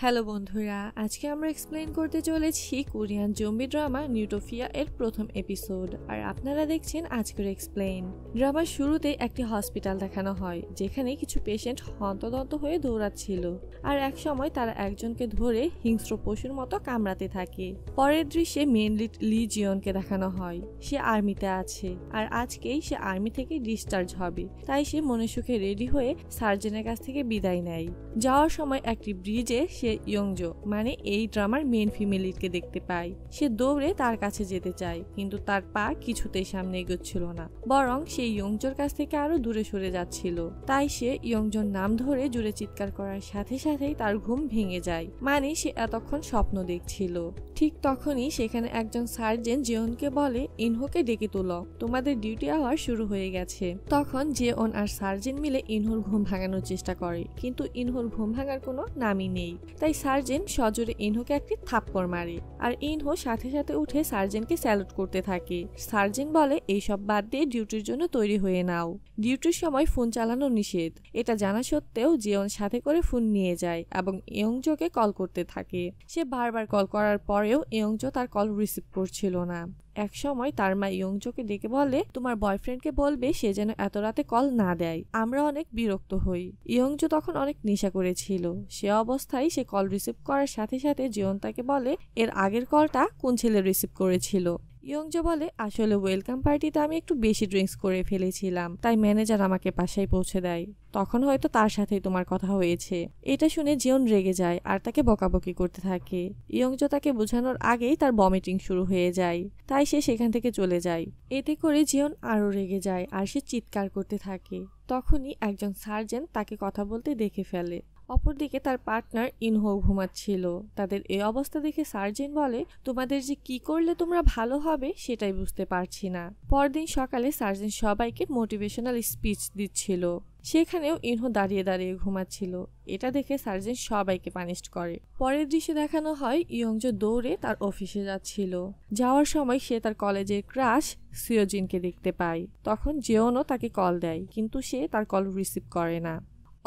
Hello বন্ধুরা, আজকে আমরা এক্সপ্লেন করতে চলেছি কোরিয়ান জম্বি ড্রামা নিউটোপিয়া এর প্রথম এপিসোড। আর আপনারা দেখছেন আজকের এক্সপ্লেন। ড্রামার শুরুতে একটি হসপিটাল দেখানো হয় যেখানে কিছু পেশেন্ট হন্তদন্ত হয়ে দৌড়াচ্ছিল, আর এক সময় তারা একজনকে ধরে হিংস্র পশুর মতো কামড়াতে থাকে। পরের দৃশ্যে মেন লিড লি জিয়নকে দেখানো হয়। সে আর্মিতে আছে আর আজকেই সে আর্মি থেকে ডিসচার্জ হবে, তাই সে মনে সুখে রেডি হয়ে সার্জনের কাছ থেকে বিদায় নেয়। যাওয়ার সময় একটি ব্রিজে সে ইয়ংজো মানে এই ড্রামার মেন ফিমেল লিডকে দেখতে পায়। সে দৌড়ে তার কাছে যেতে চায়, কিন্তু তার পা কিছুতেই সামনে এগোচ্ছিল না, বরং সে ইয়ংজোর কাছ থেকে আরো দূরে সরে যাচ্ছিল। তাই সে ইয়ংজোর নাম ধরে জুড়ে চিৎকার করার সাথে সাথেই তার ঘুম ভেঙে যায়, মানে সে এতক্ষণ স্বপ্ন দেখছিল। ঠিক তখনই সেখানে একজন সার্জেন্ট জিওনকে বলে, ইনহোকে ডেকে তোলো, তোমাদের ডিউটি আওয়ার শুরু হয়ে গেছে। তখন জিওন আর সার্জেন্ট মিলে ইনহোর ঘুম ভাঙানোর চেষ্টা করে, কিন্তু ইনহোর ঘুম ভাঙার কোনো নামই নেই। তাই সার্জেন্ট সজোরে ইনহোকে একটি থাপ্পড় মারে, আর ইনহো সাথে সাথে উঠে সার্জেন্টকে স্যালুট করতে থাকে। সার্জেন্ট বলে, এইসব বাদ দিয়ে ডিউটির জন্য তৈরি হয়ে নাও। ডিউটির সময় ফোন চালানো নিষেধ। এটা জানা সত্ত্বেও জিওন সাথে করে ফোন নিয়ে যায় এবং ইয়ংজোকে কল করতে থাকে। সে বারবার কল করার পরেও ইয়ংজো তার কল রিসিভ করছিল না। এক সময় তার মা ইয়ংজোকে ডেকে বলে, তোমার বয়ফ্রেন্ডকে বলবে সে যেন এত রাতে কল না দেয়, আমরা অনেক বিরক্ত হই। ইয়ংজো তখন অনেক নেশা করেছিল। সে অবস্থায় সে কল রিসিভ করার সাথে সাথে জিওন তাকে বলে, এর আগের কলটা কোন ছেলে রিসিভ করেছিল। ইয়ংজো বলে, আসলে ওয়েলকাম পার্টিতে আমি একটু বেশি ড্রিঙ্কস করে ফেলেছিলাম, তাই ম্যানেজার আমাকে বাসায় পৌঁছে দেয়। তখন হয়তো তার সাথেই তোমার কথা হয়েছে। এটা শুনে জিওন রেগে যায় আর তাকে বকাবকি করতে থাকে। ইয়ংজো তাকে বোঝানোর আগেই তার ভমিটিং শুরু হয়ে যায়, তাই সে সেখান থেকে চলে যায়। এতে করে জিওন আরো রেগে যায় আর সে চিৎকার করতে থাকে। তখনই একজন সার্জেন্ট তাকে কথা বলতে দেখে ফেলে। অপরদিকে তার পার্টনার ইনহো ঘুমাচ্ছিল। তাদের এই অবস্থা দেখে সার্জেন্ট বলে, তোমাদের যে কি করলে তোমরা ভালো হবে সেটাই বুঝতে পারছি না। পরদিন সকালে সার্জেন্ট সবাইকে মোটিভেশনাল স্পিচ দিচ্ছিল, সেখানেও ইনহো দাঁড়িয়ে দাঁড়িয়ে ঘুমাচ্ছিল। এটা দেখে সার্জেন্ট সবাইকে পানিশ করে। পরের দৃশ্যে দেখানো হয় ইয়ংজো দৌড়ে তার অফিসে যাচ্ছিল। যাওয়ার সময় সে তার কলেজের ক্রাশ সিওজিনকে দেখতে পায়। তখন জিওনও তাকে কল দেয়, কিন্তু সে তার কল রিসিভ করে না।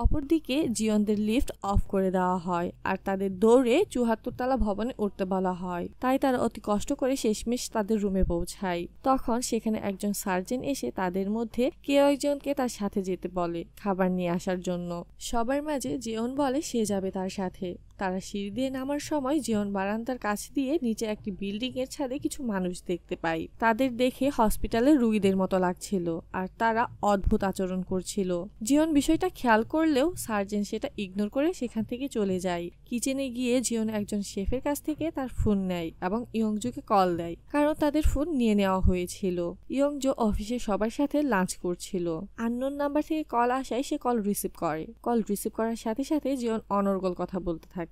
অপরদিকে জিওনদের লিফট অফ করে দেওয়া হয় আর তাদের দৌড়ে ৭৪ তলা ভবনে উঠতে বলা হয়। তাই তারা অতি কষ্ট করে শেষমেশ তাদের রুমে পৌঁছায়। তখন সেখানে একজন সার্জেন্ট এসে তাদের মধ্যে কেউ একজনকে তার সাথে যেতে বলে খাবার নিয়ে আসার জন্য। সবার মাঝে জিওন বলে সে যাবে তার সাথে। তারা সিঁড়ি দিয়ে নামার সময় জিওন বারান্দার কাছ দিয়ে নিচে একটি বিল্ডিং এর ছাদে কিছু মানুষ দেখতে পায়। তাদের দেখে হসপিটালের রোগীদের মতো লাগছিল আর তারা অদ্ভুত আচরণ করছিল। জিওন বিষয়টা খেয়াল করলেও সার্জেন্ট সেটা ইগনোর করে সেখান থেকে চলে যায়। কিচেনে গিয়ে জিওন একজন শেফের কাছ থেকে তার ফোন নেয় এবং ইয়ংজোকে কল দেয়, কারণ তাদের ফোন নিয়ে নেওয়া হয়েছিল। ইয়ংজো অফিসে সবার সাথে লাঞ্চ করছিল। আননোন নাম্বার থেকে কল আসায় সে কল রিসিভ করে। কল রিসিভ করার সাথে সাথে জিওন অনর্গল কথা বলতে থাকে।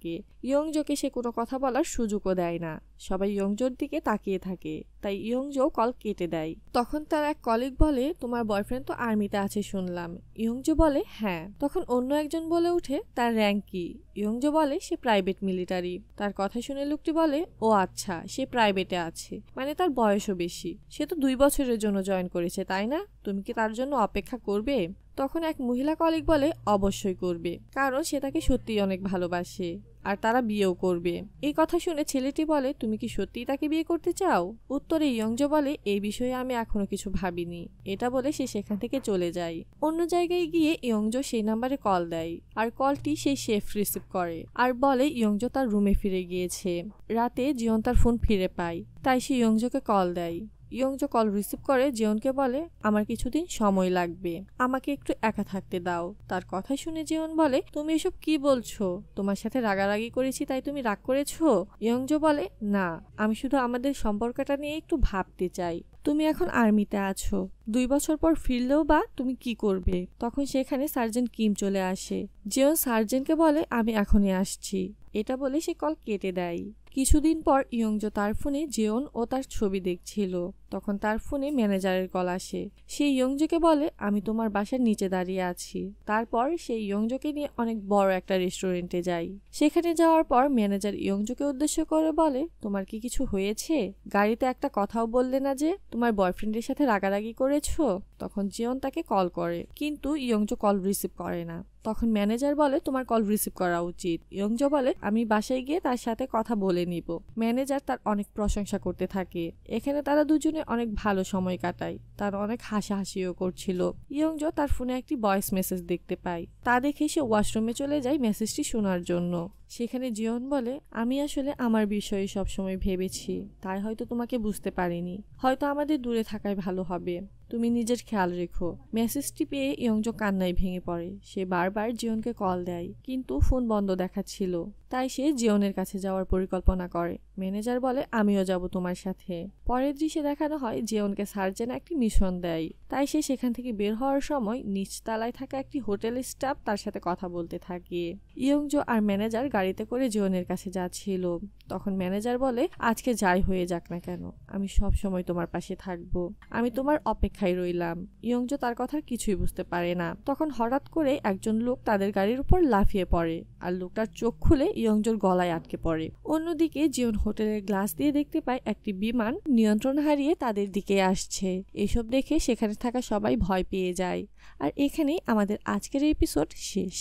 ইয়ংজোকে সে কোনো কথা বলার সুযোগও দেয় না। সবাই ইয়ংজোর দিকে তাকিয়ে থাকে, তাই ইয়ংজো কল কেটে দেয়। তখন তার এক কলিগ বলে, তোমার বয়ফ্রেন্ড তো আর্মিতে আছে শুনলাম। ইয়ংজো বলে, হ্যাঁ। তখন অন্য একজন বলে উঠে, তার র্যাঙ্ক কি? ইয়ংজো বলে, সে প্রাইভেট মিলিটারি। তার কথা শুনে লোকটি বলে, ও আচ্ছা, সে প্রাইভেটে আছে, মানে তার বয়সও বেশি। সে তো 2 বছরের জন্য জয়েন করেছে, তাই না? তুমি কি তার জন্য অপেক্ষা করবে? তখন এক মহিলা কলিগ বলে, অবশ্যই করবে, কারণ সে তাকে সত্যিই অনেক ভালোবাসে আর তারা বিয়েও করবে। এই কথা শুনে ছেলেটি বলে, তুমি কি সত্যিই তাকে বিয়ে করতে চাও? উত্তরে ইয়ংজো বলে, এই বিষয়ে আমি এখনো কিছু ভাবিনি। এটা বলে সে সেখান থেকে চলে যায়। অন্য জায়গায় গিয়ে ইয়ংজো সেই নাম্বারে কল দেয় আর কলটি সেই শেফ রিসিভ করে আর বলে ইয়ংজো তার রুমে ফিরে গিয়েছে। রাতে জিওন তার ফোন ফিরে পায়, তাই সে ইয়ংজোকে কল দেয়। ইয়ংজো কল রিসিভ করে জিওনকে বলে, আমার কিছুদিন সময় লাগবে, আমাকে একটু একা থাকতে দাও। তার কথা শুনে জিওন বলে, তুমি এসব কি বলছো? তোমার সাথে রাগারাগি করেছি তাই তুমি রাগ করেছো? ইয়ংজো বলে, না, আমি শুধু আমাদের সম্পর্কটা নিয়ে একটু ভাবতে চাই। তুমি এখন আর্মিতে আছো, 2 বছর পর ফিরলেও বা তুমি কি করবে? তখন সেখানে সার্জেন্ট কিম চলে আসে। জিওন সার্জেন্টকে বলে, আমি এখনই আসছি। এটা বলে সে কল কেটে দেয়। কিছুদিন পর ইয়ংজো তার ফোনে জিওন ও তার ছবি দেখছিল। তখন তার ফোনে ম্যানেজারের কল আসে। সে ইয়ংজোকে বলে, আমি তোমার বাসার নিচে দাঁড়িয়ে আছি। তারপর সে ইয়ংজোকে নিয়ে অনেক বড় একটা রেস্টুরেন্টে যায়। সেখানে যাওয়ার পর ম্যানেজার ইয়ংজোকে উদ্দেশ্য করে বলে, তোমার কি কিছু হয়েছে? গাড়িতে একটা কথাও বললে না যে তোমার বয়ফ্রেন্ডের সাথে রাগারাগি করেছো? তখন জিওন তাকে কল করে, কিন্তু ইয়ংজো কল রিসিভ করে না। তখন ম্যানেজার বলে, তোমার কল রিসিভ করা উচিত। ইয়ংজো বলে, আমি বাসায় গিয়ে তার সাথে কথা বলে নিব। ম্যানেজার তার অনেক প্রশংসা করতে থাকে। এখানে তারা দুজনে অনেক ভালো সময় কাটায়। তার অনেক হাসাহাসিও করছিল। ইয়ংজো তার ফোনে একটি ভয়েস মেসেজ দেখতে পায়। তা দেখে সে ওয়াশরুমে চলে যায় মেসেজটি শোনার জন্য। সেখানে জিওন বলে, আমি আসলে আমার বিষয়ে সবসময় ভেবেছি, তাই হয়তো তোমাকে বুঝতে পারিনি। হয়তো আমাদের দূরে থাকাই ভালো হবে। তুমি নিজের খেয়াল রেখো। মেসেজটি পেয়ে ইয়ংজো কান্নায় ভেঙে পড়ে। সে বারবার জিওনকে কল দেয়, কিন্তু ফোন বন্ধ দেখাচ্ছিল। তাই সে জিওনের কাছে যাওয়ার পরিকল্পনা করে। ম্যানেজার বলে, আমিও যাব তোমার সাথে। পরের দৃশ্যে দেখানো হয় জিওনকে সার্জেন একটি মিশন দেয়। তাই সে সেখান থেকে বের হওয়ার সময় নিচতলায় থাকা একটি হোটেলের স্টাফ তার সাথে কথা বলতে থাকে। ইয়ংজো আর ম্যানেজার গাড়িতে করে জিওনের কাছে যাচ্ছিল। তখন ম্যানেজার বলে, আজকে যাই হয়ে যাক না কেন, আমি সব সময় তোমার পাশে থাকবো। আমি তোমার অপেক্ষায় রইলাম। ইয়ংজো তার কথার কিছুই বুঝতে পারে না। তখন হঠাৎ করে একজন লোক তাদের গাড়ির উপর লাফিয়ে পড়ে, আর লোকটার চোখ খুলে ইয়ংজোর গলায় আটকে পড়ে। অন্যদিকে জিওন হোটেলের গ্লাস দিয়ে দেখতে পায় একটি বিমান নিয়ন্ত্রণ হারিয়ে তাদের দিকে আসছে। এসব দেখে সেখানে থাকা সবাই ভয় পেয়ে যায়। আর এখানেই আমাদের আজকের এপিসোড শেষ।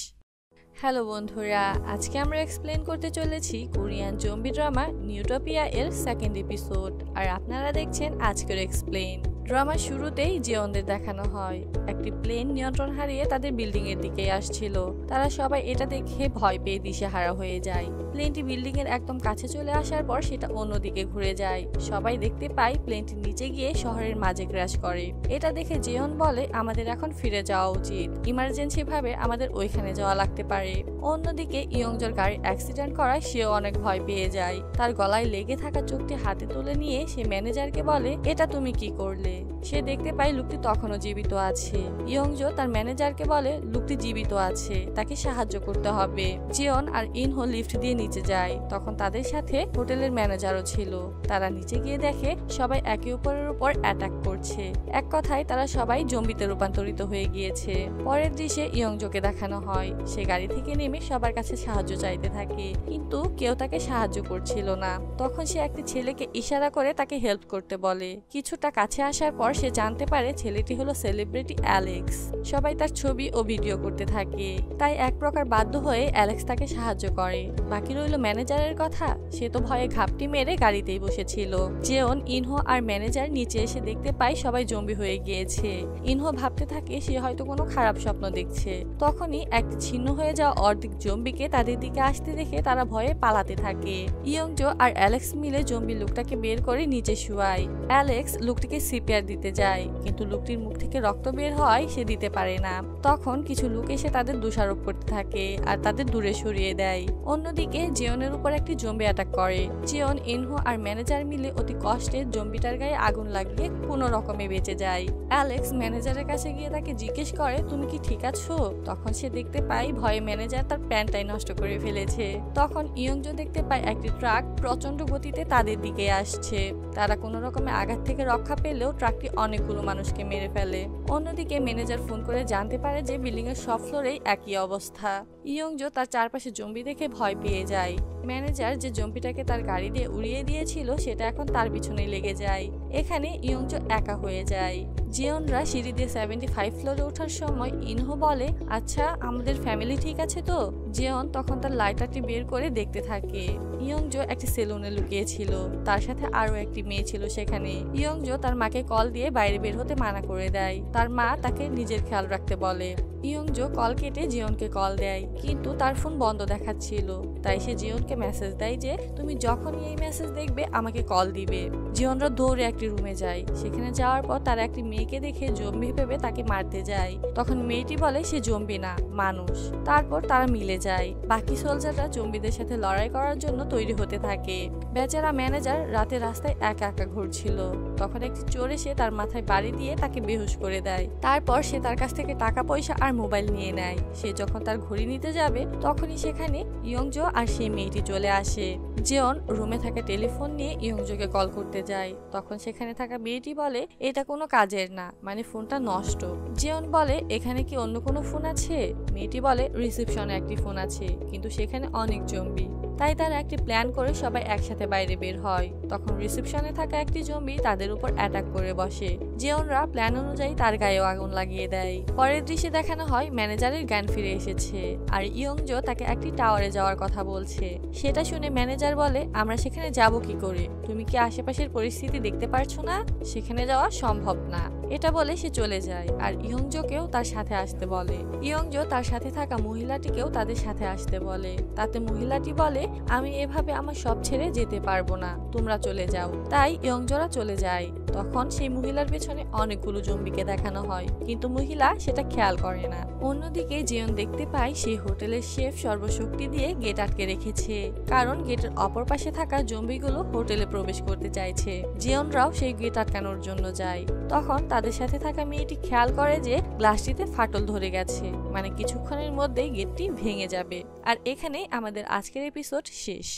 হ্যালো বন্ধুরা, আজকে আমরা এক্সপ্লেন করতে চলেছি কোরিয়ান জম্বি ড্রামা নিউটোপিয়া এর সেকেন্ড এপিসোড। আর আপনারা দেখছেন আজকের এক্সপ্লেন। ড্রামার শুরুতেই জিওনদের দেখানো হয় একটি প্লেন নিয়ন্ত্রণ হারিয়ে তাদের বিল্ডিং এর দিকে আসছিল। তারা সবাই এটা দেখে ভয় পেয়ে দিশেহারা হয়ে যায়। প্লেনটি বিল্ডিং এর একদম কাছে চলে আসার পর সেটা অন্যদিকে ঘুরে যায়। সবাই দেখতে পায় প্লেনটি নিচে গিয়ে শহরের মাঝে ক্র্যাশ করে। এটা দেখে জিওন বলে, আমাদের এখন ফিরে যাওয়া উচিত। ইমার্জেন্সি ভাবে আমাদের ওইখানে যাওয়া লাগতে পারে। অন্যদিকে ইয়ংজোর গাড়ি অ্যাক্সিডেন্ট করায় সেও অনেক ভয় পেয়ে যায়। তার গলায় লেগে থাকা চোখটি হাতে তুলে নিয়ে সে ম্যানেজারকে বলে, এটা তুমি কি করলে? সে দেখতে পায় লোকটি তখনও জীবিত আছে। ইয়ংজো তার ম্যানেজারকে বলে, লোকটি জীবিত আছে, তাকে সাহায্য করতে হবে। জিওন আর ইনহো লিফট দিয়ে নিচে যায়। তখন তাদের সাথে হোটেলের ম্যানেজারও ছিল। তারা নিচে গিয়ে দেখে সবাই একে অপরের উপর অ্যাটাক করছে। এক কথায় তারা সবাই জম্বিতে রূপান্তরিত হয়ে গিয়েছে। পরের দৃশ্যে ইয়ংজোকে দেখানো হয় সে গাড়ি থেকে নেমে সবার কাছে সাহায্য চাইতে থাকে, কিন্তু কেউ তাকে সাহায্য করছিল না। তখন সে একটি ছেলেকে ইশারা করে তাকে হেল্প করতে বলে। কিছুটা কাছে আসার পর সে জানতে পারে ছেলেটি হলো সেলিব্রিটি অ্যালেক্স। সবাই তার ছবি ও ভিডিও করতে থাকে। তাই এক প্রকার বাধ্য হয়ে অ্যালেক্স তাকে সাহায্য করে। বাকি রইল ম্যানেজারের কথা। সে তো ভয়ে ঘাপটি মেরে গাড়িতেই বসেছিল। জিওন, ইনহো আর ম্যানেজার নিচে এসে দেখতে পায় সবাই জম্বি হয়ে গিয়েছে। ইনহো ভাবতে থাকে সে হয়তো কোনো খারাপ স্বপ্ন দেখছে। তখনই একটি ছিন্ন হয়ে যাওয়া অর্ধেক জম্বিকে তাদের দিকে আসতে দেখে তারা ভয়ে পালাতে থাকে। ইয়ংজো আর অ্যালেক্স মিলে জম্বি লোকটাকে বের করে নিচে শুয়ায়। অ্যালেক্স লোকটিকে সিপিআর দিতে যায়, কিন্তু লোকটির মুখ থেকে রক্ত বের হয় সে দিতে পারে না। তখন কিছু লোক এসে তাদের দোষারোপ করতে থাকে আর তাদের দূরে সরিয়ে দেয়। অন্যদিকে জিওনের উপর একটি জম্বি অ্যাটাক করে। জিওন, ইনহো আর ম্যানেজার মিলে অতি কষ্টে জম্বিটার গায়ে আগুন লাগিয়ে কোনো রকমে বেঁচে যায়। অ্যালেক্স ম্যানেজারের কাছে গিয়ে তাকে জিজ্ঞেস করে, তুমি কি ঠিক আছো? তখন সে দেখতে পায় ভয়ে ম্যানেজার তার প্যান্টটাই নষ্ট করে ফেলেছে। তখন ইয়ংজো দেখতে পায় একটি ট্রাক প্রচন্ড গতিতে তাদের দিকে আসছে। তারা কোনো রকমে আঘাত থেকে রক্ষা পেলেও ট্রাকটি অনেকগুলো মানুষকে মেরে ফেলে। অন্যদিকে ম্যানেজার ফোন করে জানতে পারে যে বিল্ডিং এর সব ফ্লোরেই একই অবস্থা। ইয়ংজো তার চারপাশে জম্বি দেখে ভয় পেয়ে যায়। ম্যানেজার যে জম্বিটাকে তার গাড়ি দিয়ে উড়িয়ে দিয়েছিল সেটা এখন তার পিছনে লেগে যায়। এখানে ইয়ংজো একা হয়ে যায়। জিওনরা সিঁড়ি দিয়ে 75 ফ্লোরে ওঠার সময় ইনহো বলে, আচ্ছা আমাদের ফ্যামিলি ঠিক আছে তো? জিওন তখন তার লাইটারটি বের করে দেখতে থাকে। ইয়ংজো একটি সেলুনে লুকিয়েছিল। তার সাথে আরো একটি মেয়ে ছিল সেখানে। ইয়ংজো তার মাকে কল দিয়ে বাইরে বের হতে মানা করে দেয়। তার মা তাকে নিজের খেয়াল রাখতে বলে। ইয়ংজো কল কেটে জিওনকে কল দেয়, কিন্তু তার ফোন বন্ধ দেখাচ্ছিল। তাই সে জিওনকে মেসেজ দেয় যে তুমি যখনই এই মেসেজ দেখবে আমাকে কল দিবে। জিওনরা দৌড়ে একটি রুমে যায়। সেখানে যাওয়ার পর তারা একটি মেয়েকে দেখে জম্বি ভেবে তাকে মারতে যায়। তখন মেয়েটি বলে সে জম্বি না, মানুষ। তারপর তারা মিলে যায়। বাকি সোলজাররা জম্বিদের সাথে লড়াই করার জন্য তৈরি হতে থাকে। বেচারা ম্যানেজার রাতে রাস্তায় একা একা ঘুরছিল। তখন একটি চোর এসে তার মাথায় বাড়ি দিয়ে তাকে বেহুশ করে দেয়। তারপর সে তার কাছ থেকে টাকা পয়সা আর মোবাইল নিয়ে নেয়। সে যখন তার ঘড়ি নিতে যাবে তখনই সেখানে ইয়ংজো আর সেই মেয়েটি চলে আসে। জিয়ন রুমে থাকা টেলিফোন নিয়ে ইয়ংজোকে কল করতে যায়। তখন সেখানে থাকা মেয়েটি বলে এটা কোনো কাজের না, মানে ফোনটা নষ্ট। জিয়ন বলে এখানে কি অন্য কোনো ফোন আছে? মেয়েটি বলে রিসেপশনে একটি ফোন আছে, কিন্তু সেখানে অনেক জম্বি। তাই তারা একটি প্ল্যান করে সবাই একসাথে বাইরে বের হয়। তখন রিসেপশনে থাকা একটি জম্বি তাদের উপর অ্যাটাক করে বসে। জিয়নরা প্ল্যান অনুযায়ী তার গায়েও আগুন লাগিয়ে দেয়। পরের দৃশ্যে দেখানো হয় ম্যানেজারের জ্ঞান ফিরে এসেছে, আর ইয়ংজো তাকে একটি টাওয়ারে যাওয়ার কথা বলছে। সেটা শুনে ম্যানেজার বলে আমরা সেখানে যাব কি করে? তুমি কি আশেপাশের পরিস্থিতি দেখতে পারছো না? সেখানে যাওয়া সম্ভব না। এটা বলে সে চলে যায়, আর ইয়ংজোকেও তার সাথে আসতে বলে। ইয়ংজো তার সাথে থাকা মহিলাটিকেও তাদের সাথে আসতে বলে। তাতে মহিলাটি বলে আমি এভাবে আমার সব ছেড়ে যেতে পারবো না, তোমরা চলে যাও। তাই ইয়ংজোরা চলে যায়। তখন সেই মহিলার পেছনে অনেকগুলো জম্বিকে দেখানো হয়, কিন্তু মহিলা সেটা খেয়াল করে না। অন্যদিকে জিয়ন দেখতে পায় সেই হোটেলের শেফ সর্বশক্তি দিয়ে গেট আটকে রেখেছে, কারণ গেটের অপর পাশে থাকা জম্বিগুলো হোটেলে প্রবেশ করতে চাইছে। জিয়নরাও সেই গেট আটকানোর জন্য যায়। তখন তাদের সাথে থাকা মেয়েটি খেয়াল করে যে গ্লাসটিতে ফাটল ধরে গেছে, মানে কিছুক্ষণের মধ্যেই গেটটি ভেঙে যাবে। আর এখানেই আমাদের আজকের এপিসোড শেষ।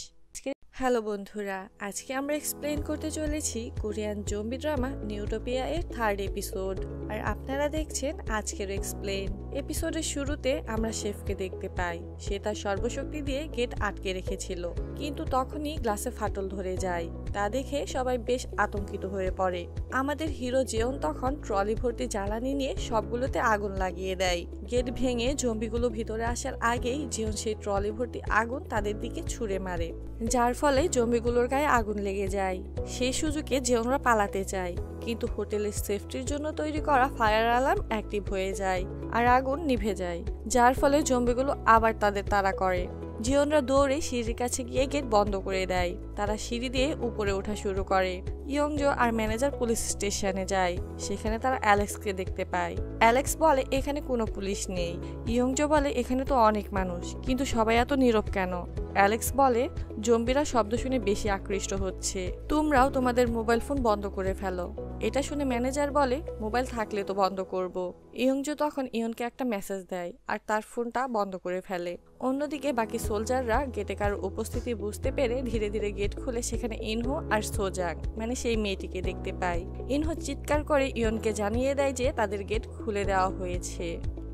হ্যালো বন্ধুরা, আজকে আমরা এক্সপ্লেন করতে চলেছি কোরিয়ান জম্বি ড্রামা নিউটোপিয়া এর 3rd এপিসোড। আর আপনারা দেখছেন আজকের এক্সপ্লেন। এপিসোডের শুরুতে আমরা শেফকে দেখতে পাই। সে তার সর্বশক্তি দিয়ে গেট আটকে রেখেছিল, কিন্তু তখনই গ্লাসে ফাটল ধরে যায়। তা দেখে সবাই বেশ আতঙ্কিত হয়ে পড়ে। আমাদের হিরো জিয়ন তখন ট্রলি ভর্তি জ্বালানি নিয়ে সবগুলোতে আগুন লাগিয়ে দেয়। গেট ভেঙে জম্বিগুলো ভিতরে আসার আগেই জিয়ন সেই ট্রলি ভর্তি আগুন তাদের দিকে ছুঁড়ে মারে, যার ফলে জম্বিগুলোর গায়ে আগুন লেগে যায়। সেই সুযোগে জিয়নরা পালাতে চায়, কিন্তু হোটেলের সেফটির জন্য তৈরি করা ফায়ার অ্যালার্ম অ্যাক্টিভ হয়ে যায়, আর আগুন নিভে যায়, যার ফলে জম্বিগুলো আবার তাদের তাড়া করে। জিয়নরা দৌড়ে সিঁড়ির কাছে গিয়ে গেট বন্ধ করে দেয়। তারা সিঁড়ি দিয়ে উপরে ওঠা শুরু করে। ইয়ংজো আর ম্যানেজার পুলিশ স্টেশনে যায়। সেখানে তারা অ্যালেক্সকে দেখতে পায়। অ্যালেক্স বলে এখানে কোনো পুলিশ নেই। ইয়ংজো বলে এখানে তো অনেক মানুষ, কিন্তু সবাই এত নীরব কেন? অ্যালেক্স বলে জম্বিরা শব্দ শুনে বেশি আকৃষ্ট হচ্ছে, তোমরাও তোমাদের মোবাইল ফোন বন্ধ করে ফেলো। এটা শুনে ম্যানেজার বলে মোবাইল থাকলে তো বন্ধ করব। ইয়ংজো তখন ইয়নকে একটা মেসেজ দেয়, আর তার ফোনটা বন্ধ করে ফেলে। অন্যদিকে বাকি সোলজাররা গেটে কারোর উপস্থিতি বুঝতে পেরে ধীরে ধীরে গেট খুলে সেখানে ইনহো আর সোজাং, মানে সেই মেয়েটিকে দেখতে পায়। ইনহো চিৎকার করে ইয়নকে জানিয়ে দেয় যে তাদের গেট খুলে দেওয়া হয়েছে।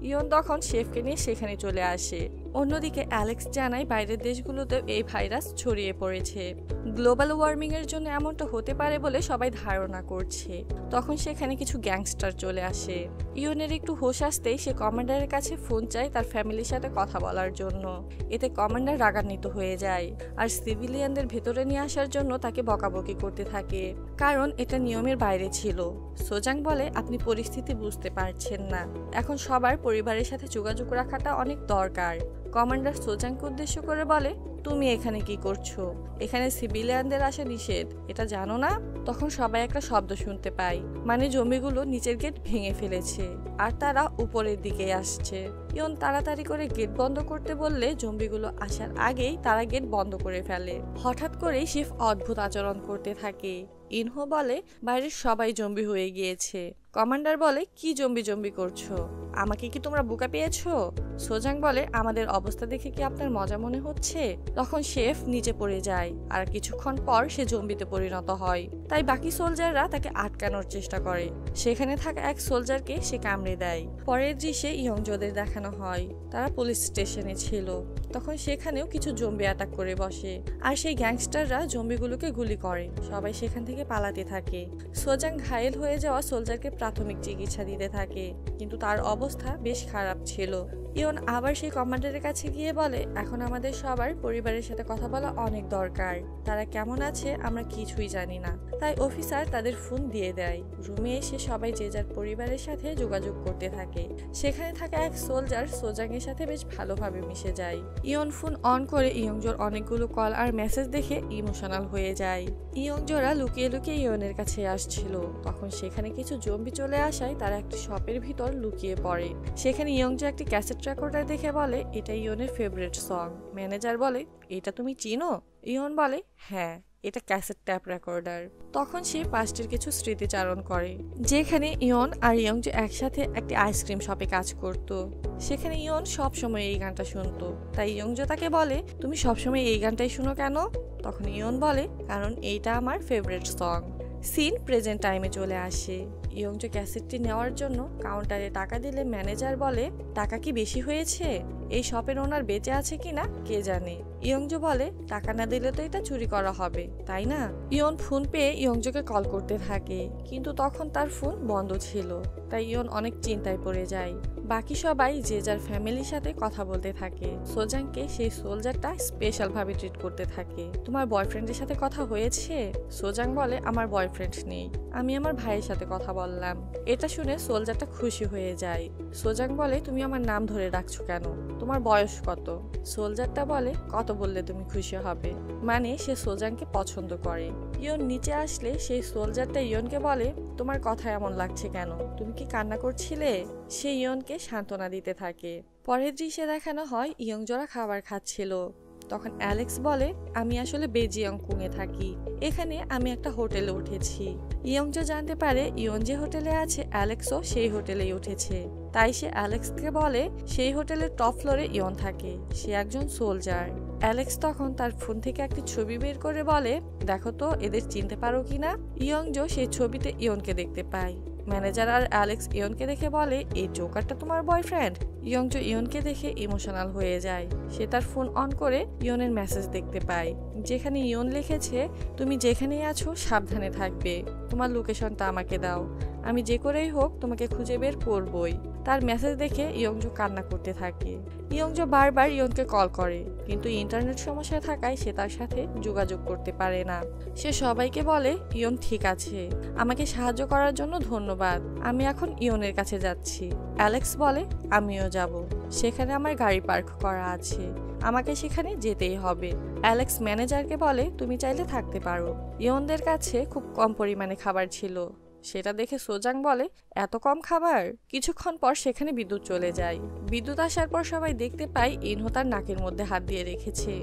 ইয়ন তখন শেফকে নিয়ে সেখানে চলে আসে। অন্যদিকে অ্যালেক্স জানায় বাইরের দেশগুলোতে এই ভাইরাস ছড়িয়ে পড়েছে। গ্লোবাল ওয়ার্মিং এর জন্য এমনটা হতে পারে বলে সবাই ধারণা করছে। তখন সেখানে কিছু গ্যাংস্টার চলে আসে। ইয়নের একটু হোশ আসতেই সে কমান্ডারের কাছে ফোন চায় তার ফ্যামিলির সাথে কথা বলার জন্য। এতে কমান্ডার রাগান্বিত হয়ে যায়, আর সিভিলিয়ানদের ভেতরে নিয়ে আসার জন্য তাকে বকাবকি করতে থাকে, কারণ এটা নিয়মের বাইরে ছিল। সোজাং বলে আপনি পরিস্থিতি বুঝতে পারছেন না, এখন সবার পরিবারের সাথে যোগাযোগ রাখাটা অনেক দরকার। কমান্ডার সোজাংকে উদ্দেশ্য করে বলে তুমি এখানে কি করছো? এখানে সিভিলিয়ানদের আসা নিষেধ, এটা জানো না? তখন সবাই একটা শব্দ শুনতে পায়, মানে জম্বিগুলো নিচের গেট ভেঙে ফেলেছে, আর তারা উপরের দিকে আসছে। ইয়ন তাড়াতাড়ি করে গেট বন্ধ করতে বললে জম্বিগুলো আসার আগেই তারা গেট বন্ধ করে ফেলে। হঠাৎ করেই শেফ অদ্ভুত আচরণ করতে থাকে। ইনহো বলে বাইরের সবাই জম্বি হয়ে গিয়েছে। কমান্ডার বলে কি জম্বি জম্বি করছো? আমাকে কি তোমরা বোকা পেয়েছো? সোজাং বলে আমাদের অবস্থা দেখে কি আপনার মজা মনে হচ্ছে? তখন শেফ নিচে পড়ে যায়, আর কিছুক্ষণ পর সে জম্বিতে পরিণত হয়। তাই বাকি সোলজাররা তাকে আটকানোর চেষ্টা করে। সেখানে থাকা এক সোলজারকে সে কামড়ে দেয়। পরের দৃশ্যে ইয়ংজোদের দেখানো হয়। তারা পুলিশ স্টেশনে ছিল। তখন সেখানেও কিছু জম্বি অ্যাটাক করে বসে, আর সেই গ্যাংস্টাররা জম্বিগুলোকে গুলি করে। সবাই সেখান থেকে পালাতে থাকে। সোজাং ঘায়েল হয়ে যাওয়া সোলজারকে প্রাথমিক চিকিৎসা দিতে থাকে, কিন্তু তার অবস্থা বেশ খারাপ ছিল। ইয়ন আবার সেই কমান্ডারের কাছে গিয়ে বলে এখন আমাদের সবার পরিবারের সাথে কথা বলা অনেক দরকার। তারা কেমন আছে আমরা কিছুই জানি না। তাই অফিসার তাদের ফোন দিয়ে দেয়। রুমে এসে সবাই যে যার পরিবারের সাথে যোগাযোগ করতে থাকে। সেখানে থাকা এক সোলজার সোজাং এর সাথে বেশ ভালোভাবে মিশে যায়। ইয়ন ফোন অন করে ইয়ংজোর অনেকগুলো কল আর মেসেজ দেখে ইমোশনাল হয়ে যায়। ইয়ংজোরা লুকিয়ে লুকিয়ে ইয়নের কাছে আসছিল। তখন সেখানে কিছু জম্বি চলে আসায় তারা একটি শপের ভিতর লুকিয়ে পড়ে। সেখানে ইয়ংজো একটি ক্যাসেট রেকর্ডার দেখে বলে এটা ইয়নের ফেভারিট সং। ম্যানেজার বলে এটা তুমি চিনো? ইয়ন বলে হ্যাঁ, এটা ক্যাসেট ট্যাপ রেকর্ডার। তখন সে পাস্টের কিছু স্মৃতিচারণ করে, যেখানে ইয়ন আর ইয়ংজো একসাথে একটি আইসক্রিম শপে কাজ করত। সেখানে ইয়ন সবসময় এই গানটা শুনতো। তাই ইয়ংজো তাকে বলে, তুমি সবসময় এই গানটাই শুনো কেন? তখন ইয়ন বলে, কারণ এইটা আমার ফেভারিট সং। সিন প্রেজেন্ট টাইমে চলে আসে। ইয়ংজো ক্যাসেটটি নেওয়ার জন্য কাউন্টারে টাকা দিলে ম্যানেজার বলে, টাকা কি বেশি হয়েছে? এই শপের ওনার বেঁচে আছে কিনা কে জানে। ইয়ংজো বলে, টাকা না দিলে তো এটা চুরি করা হবে, তাই না? ইয়ন ফোন পেয়ে ইয়ংজোকে কল করতে থাকে, কিন্তু তখন তার ফোন বন্ধ ছিল। তাই ইয়ন অনেক চিন্তায় পড়ে যায়। বাকি সবাই যে যার ফ্যামিলির সাথে কথা বলতে থাকে। সোজাংকে সেই সোলজারটা স্পেশাল ভাবে ট্রিট করতে থাকে। তোমার বয়ফ্রেন্ডের সাথে কথা হয়েছে? সোজাং বলে, আমার বয়ফ্রেন্ড নেই, আমি আমার ভাইয়ের সাথে কথা বললাম। এটা শুনে সোলজারটা খুশি হয়ে যায়। সোজাং বলে, তুমি আমার নাম ধরে ডাকছো কেন? তোমার বয়স কত? সোলজারটা বলে, কত বললে তুমি খুশি হবে? মানে সে সোজাংকে পছন্দ করে। ইয়ন নিচে আসলে সেই সোলজারটা ইয়নকে বলে, তোমার কথা এমন লাগছে কেন? তুমি কি কান্না করছিলে? সে ইয়নকে সান্ত্বনা দিতে থাকে। পরের দৃশ্যে দেখানো হয় ইয়ংজোরা খাবার খাচ্ছিল। তখন অ্যালেক্স বলে, আমি আসলে বেজিয়ংকুংয়ে থাকি, এখানে আমি একটা হোটেলে উঠেছি। ইয়ংজো জানতে পারে ইয়ন যে হোটেলে আছে অ্যালেক্সও সেই হোটেলেই উঠেছে। তাই সে অ্যালেক্সকে বলে, সেই হোটেলের টপ ফ্লোরে ইয়ন থাকে, সে একজন সোলজার। অ্যালেক্স তখন তার ফোন থেকে একটি ছবি বের করে বলে, দেখো তো এদের চিনতে পারো কিনা। ইয়ংজো সেই ছবিতে ইয়নকে দেখতে পায়। ম্যানেজার আর অ্যালেক্স ইয়নকে দেখে বলে, এই জোকারটা তোমার বয়ফ্রেন্ড? ইয়ংজো ইয়নকে দেখে ইমোশনাল হয়ে যায়। সে তার ফোন অন করে ইয়নের মেসেজ দেখতে পায়, যেখানে ইয়ন লিখেছে, তুমি যেখানেই আছো সাবধানে থাকবে, তোমার লোকেশনটা আমাকে দাও, আমি যে করেই হোক তোমাকে খুঁজে বের করবই। তার মেসেজ দেখে ইয়ংজো কান্না করতে থাকে। ইয়ংজো বারবার ইয়নকে কল করে, কিন্তু ইন্টারনেট সমস্যা থাকায় সে তার সাথে যোগাযোগ করতে পারে না। সে সবাইকে বলে, ইয়ন ঠিক আছে, আমাকে সাহায্য করার জন্য ধন্যবাদ, আমি এখন ইয়নের কাছে যাচ্ছি। অ্যালেক্স বলে, আমিও যাব, সেখানে আমার গাড়ি পার্ক করা আছে, আমাকে সেখানে যেতেই হবে। অ্যালেক্স ম্যানেজারকে বলে, তুমি চাইলে থাকতে পারো। ইয়নদের কাছে খুব কম পরিমাণে খাবার ছিল। সেটা দেখে সোজাং বলে, এত কম খাবার? কিছুক্ষণ পর সেখানে বিদ্যুৎ চলে যায়। বিদ্যুৎ আসার পর সবাই দেখতে পায় ইনহো তার নাকের মধ্যে হাত দিয়ে রেখেছে।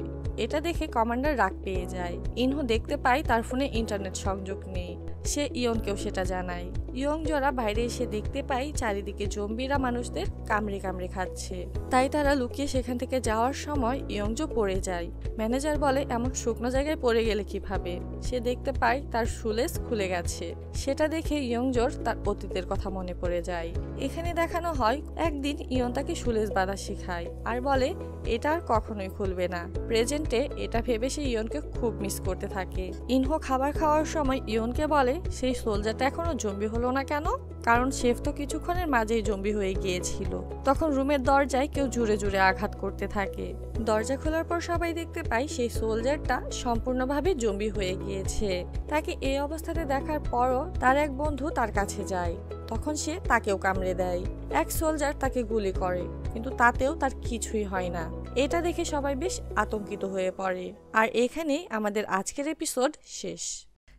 এটা দেখে কমান্ডার রাগ পেয়ে যায়। ইনহো দেখতে পায় তার ফোনে ইন্টারনেট সংযোগ নেই। সে ইয়নকেও সেটা জানায়। ইয়ংজোরা বাইরে এসে দেখতে পায় চারিদিকে জম্বিরা মানুষদের কামড়ে কামড়ে খাচ্ছে। তাই তারা লুকিয়ে সেখান থেকে যাওয়ার সময় ইয়ংজো পড়ে যায়। ম্যানেজার বলে, এমন শুকনো জায়গায় পড়ে গেলে কিভাবে? সে দেখতে পায় তার শুলেস খুলে গেছে। সেটা দেখে ইয়ংজোর তার অতীতের কথা মনে পড়ে যায়। এখানে দেখানো হয় একদিন ইয়ন তাকে শুলেস বাঁধা শেখায় আর বলে, এটা আর কখনোই খুলবে না। প্রেজেন্টে এটা ভেবে সে ইয়নকে খুব মিস করতে থাকে। ইনহো খাবার খাওয়ার সময় ইয়নকে বলে, সেই সোলজারটা এখনো জম্বি হলো না কেন? কারণ শেফ তো কিছুক্ষণের মাঝেই জম্বি হয়ে গিয়েছিল। তখন রুমের দরজায় কেউ জুড়ে জুড়ে আঘাত করতে থাকে। দরজা খোলার পর সবাই দেখতে পায় সেই সোলজারটা সম্পূর্ণভাবে জম্বি হয়ে গিয়েছে। তাকে এই অবস্থাতে দেখার পরও তার এক বন্ধু তার কাছে যায়। তখন সে তাকেও কামড়ে দেয়। এক সোলজার তাকে গুলি করে, কিন্তু তাতেও তার কিছুই হয় না। এটা দেখে সবাই বেশ আতঙ্কিত হয়ে পড়ে। আর এখানেই আমাদের আজকের এপিসোড শেষ।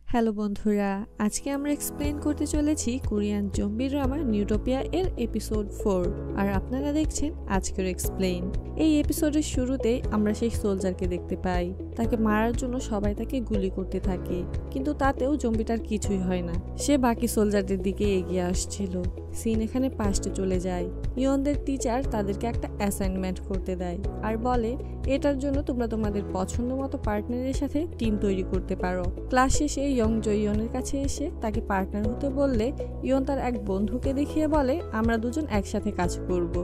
হ্যালো বন্ধুরা, আজকে আমরা এক্সপ্লেন করতে চলেছি কোরিয়ান জম্বি ড্রামা নিউটোপিয়া এর এপিসোড 4, আর আপনারা দেখছেন আজকের এক্সপ্লেন। এই এপিসোডের শুরুতে আমরা সেই সোলজারকে দেখতে পাই। তাকে মারার জন্য সবাই তাকে গুলি করতে থাকে, কিন্তু তাতেও জম্বিটার কিছুই হয় না। সে বাকি সোলজারদের দিকে এগিয়ে আসছিল। সিন এখানে পাস্টে চলে যায়। ইয়নদের টিচার তাদেরকে একটা অ্যাসাইনমেন্ট করতে দেয় আর বলে, এটার জন্য তোমরা তোমাদের পছন্দ মতো পার্টনারের সাথে টিম তৈরি করতে পারো। ক্লাস শেষে ইয়ংজো ইয়নের কাছে এসে তাকে পার্টনার হতে বললে ইয়ন তার এক বন্ধুকে দেখিয়ে বলে, আমরা দুজন একসাথে কাজ করব।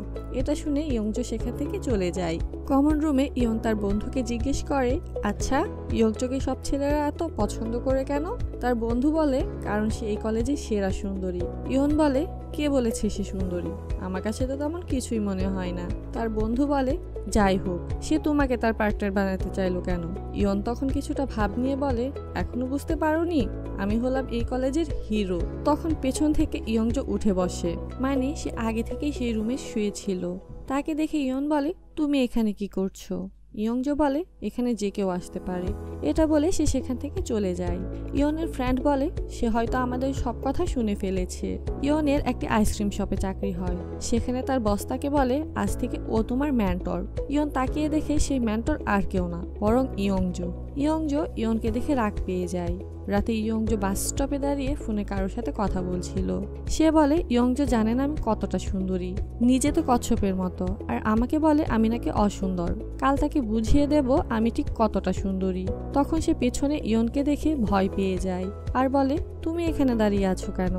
এটা শুনে ইয়ংজো সেখান থেকে চলে যায়। কমন রুমে ইয়ন তার বন্ধুকে জিজ্ঞেস করে, আচ্ছা ইয়ংজোকে সব ছেলেরা এত পছন্দ করে কেন? তার বন্ধু বলে, কারণ সে এই কলেজের সেরা সুন্দরী। ইয়ন বলে, কে বলেছে সে সুন্দরী? আমার কাছে তো তেমন কিছুই মনে হয় না। তার বন্ধু বলে, যাই হোক, সে তোমাকে তার পার্টনার বানাতে চাইলো কেন? ইয়ন তখন কিছুটা ভাব নিয়ে বলে, এখনো বুঝতে পারোনি? আমি হলাম এই কলেজের হিরো। তখন পেছন থেকে ইয়ংজো উঠে বসে, মানে সে আগে থেকেই সেই রুমে শুয়েছিল। তাকে দেখে ইয়ন বলে, তুমি এখানে কি করছো? ইয়ংজো বলে, এখানে যে কেউ আসতে পারে। এটা বলে সে সেখান থেকে চলে যায়। ইয়নের ফ্রেন্ড বলে, সে হয়তো আমাদের সব কথা শুনে ফেলেছে। ইয়নের একটি আইসক্রিম শপে চাকরি হয়। সেখানে তার বস তাকে বলে, আজ থেকে ও তোমার মেন্টর। ইয়ন তাকিয়ে দেখে সেই মেন্টর আর কেউ না, বরং ইয়ংজো। ইয়ংজো ইয়নকে দেখে রাগ পেয়ে যায়। রাতে ইয়ংজো বাস স্টপে দাঁড়িয়ে ফোনে কারোর সাথে কথা বলছিল। সে বলে ইয়ংজো জানে না আমি কতটা সুন্দরী, নিজে তো কচ্ছপের মতো, আর আমাকে বলে আমি নাকি অসুন্দর, কাল তাকে বুঝিয়ে দেব আমি ঠিক কতটা সুন্দরী। তখন সে পেছনে ইয়নকে দেখে ভয় পেয়ে যায় আর বলে তুমি এখানে দাঁড়িয়ে আছো কেন?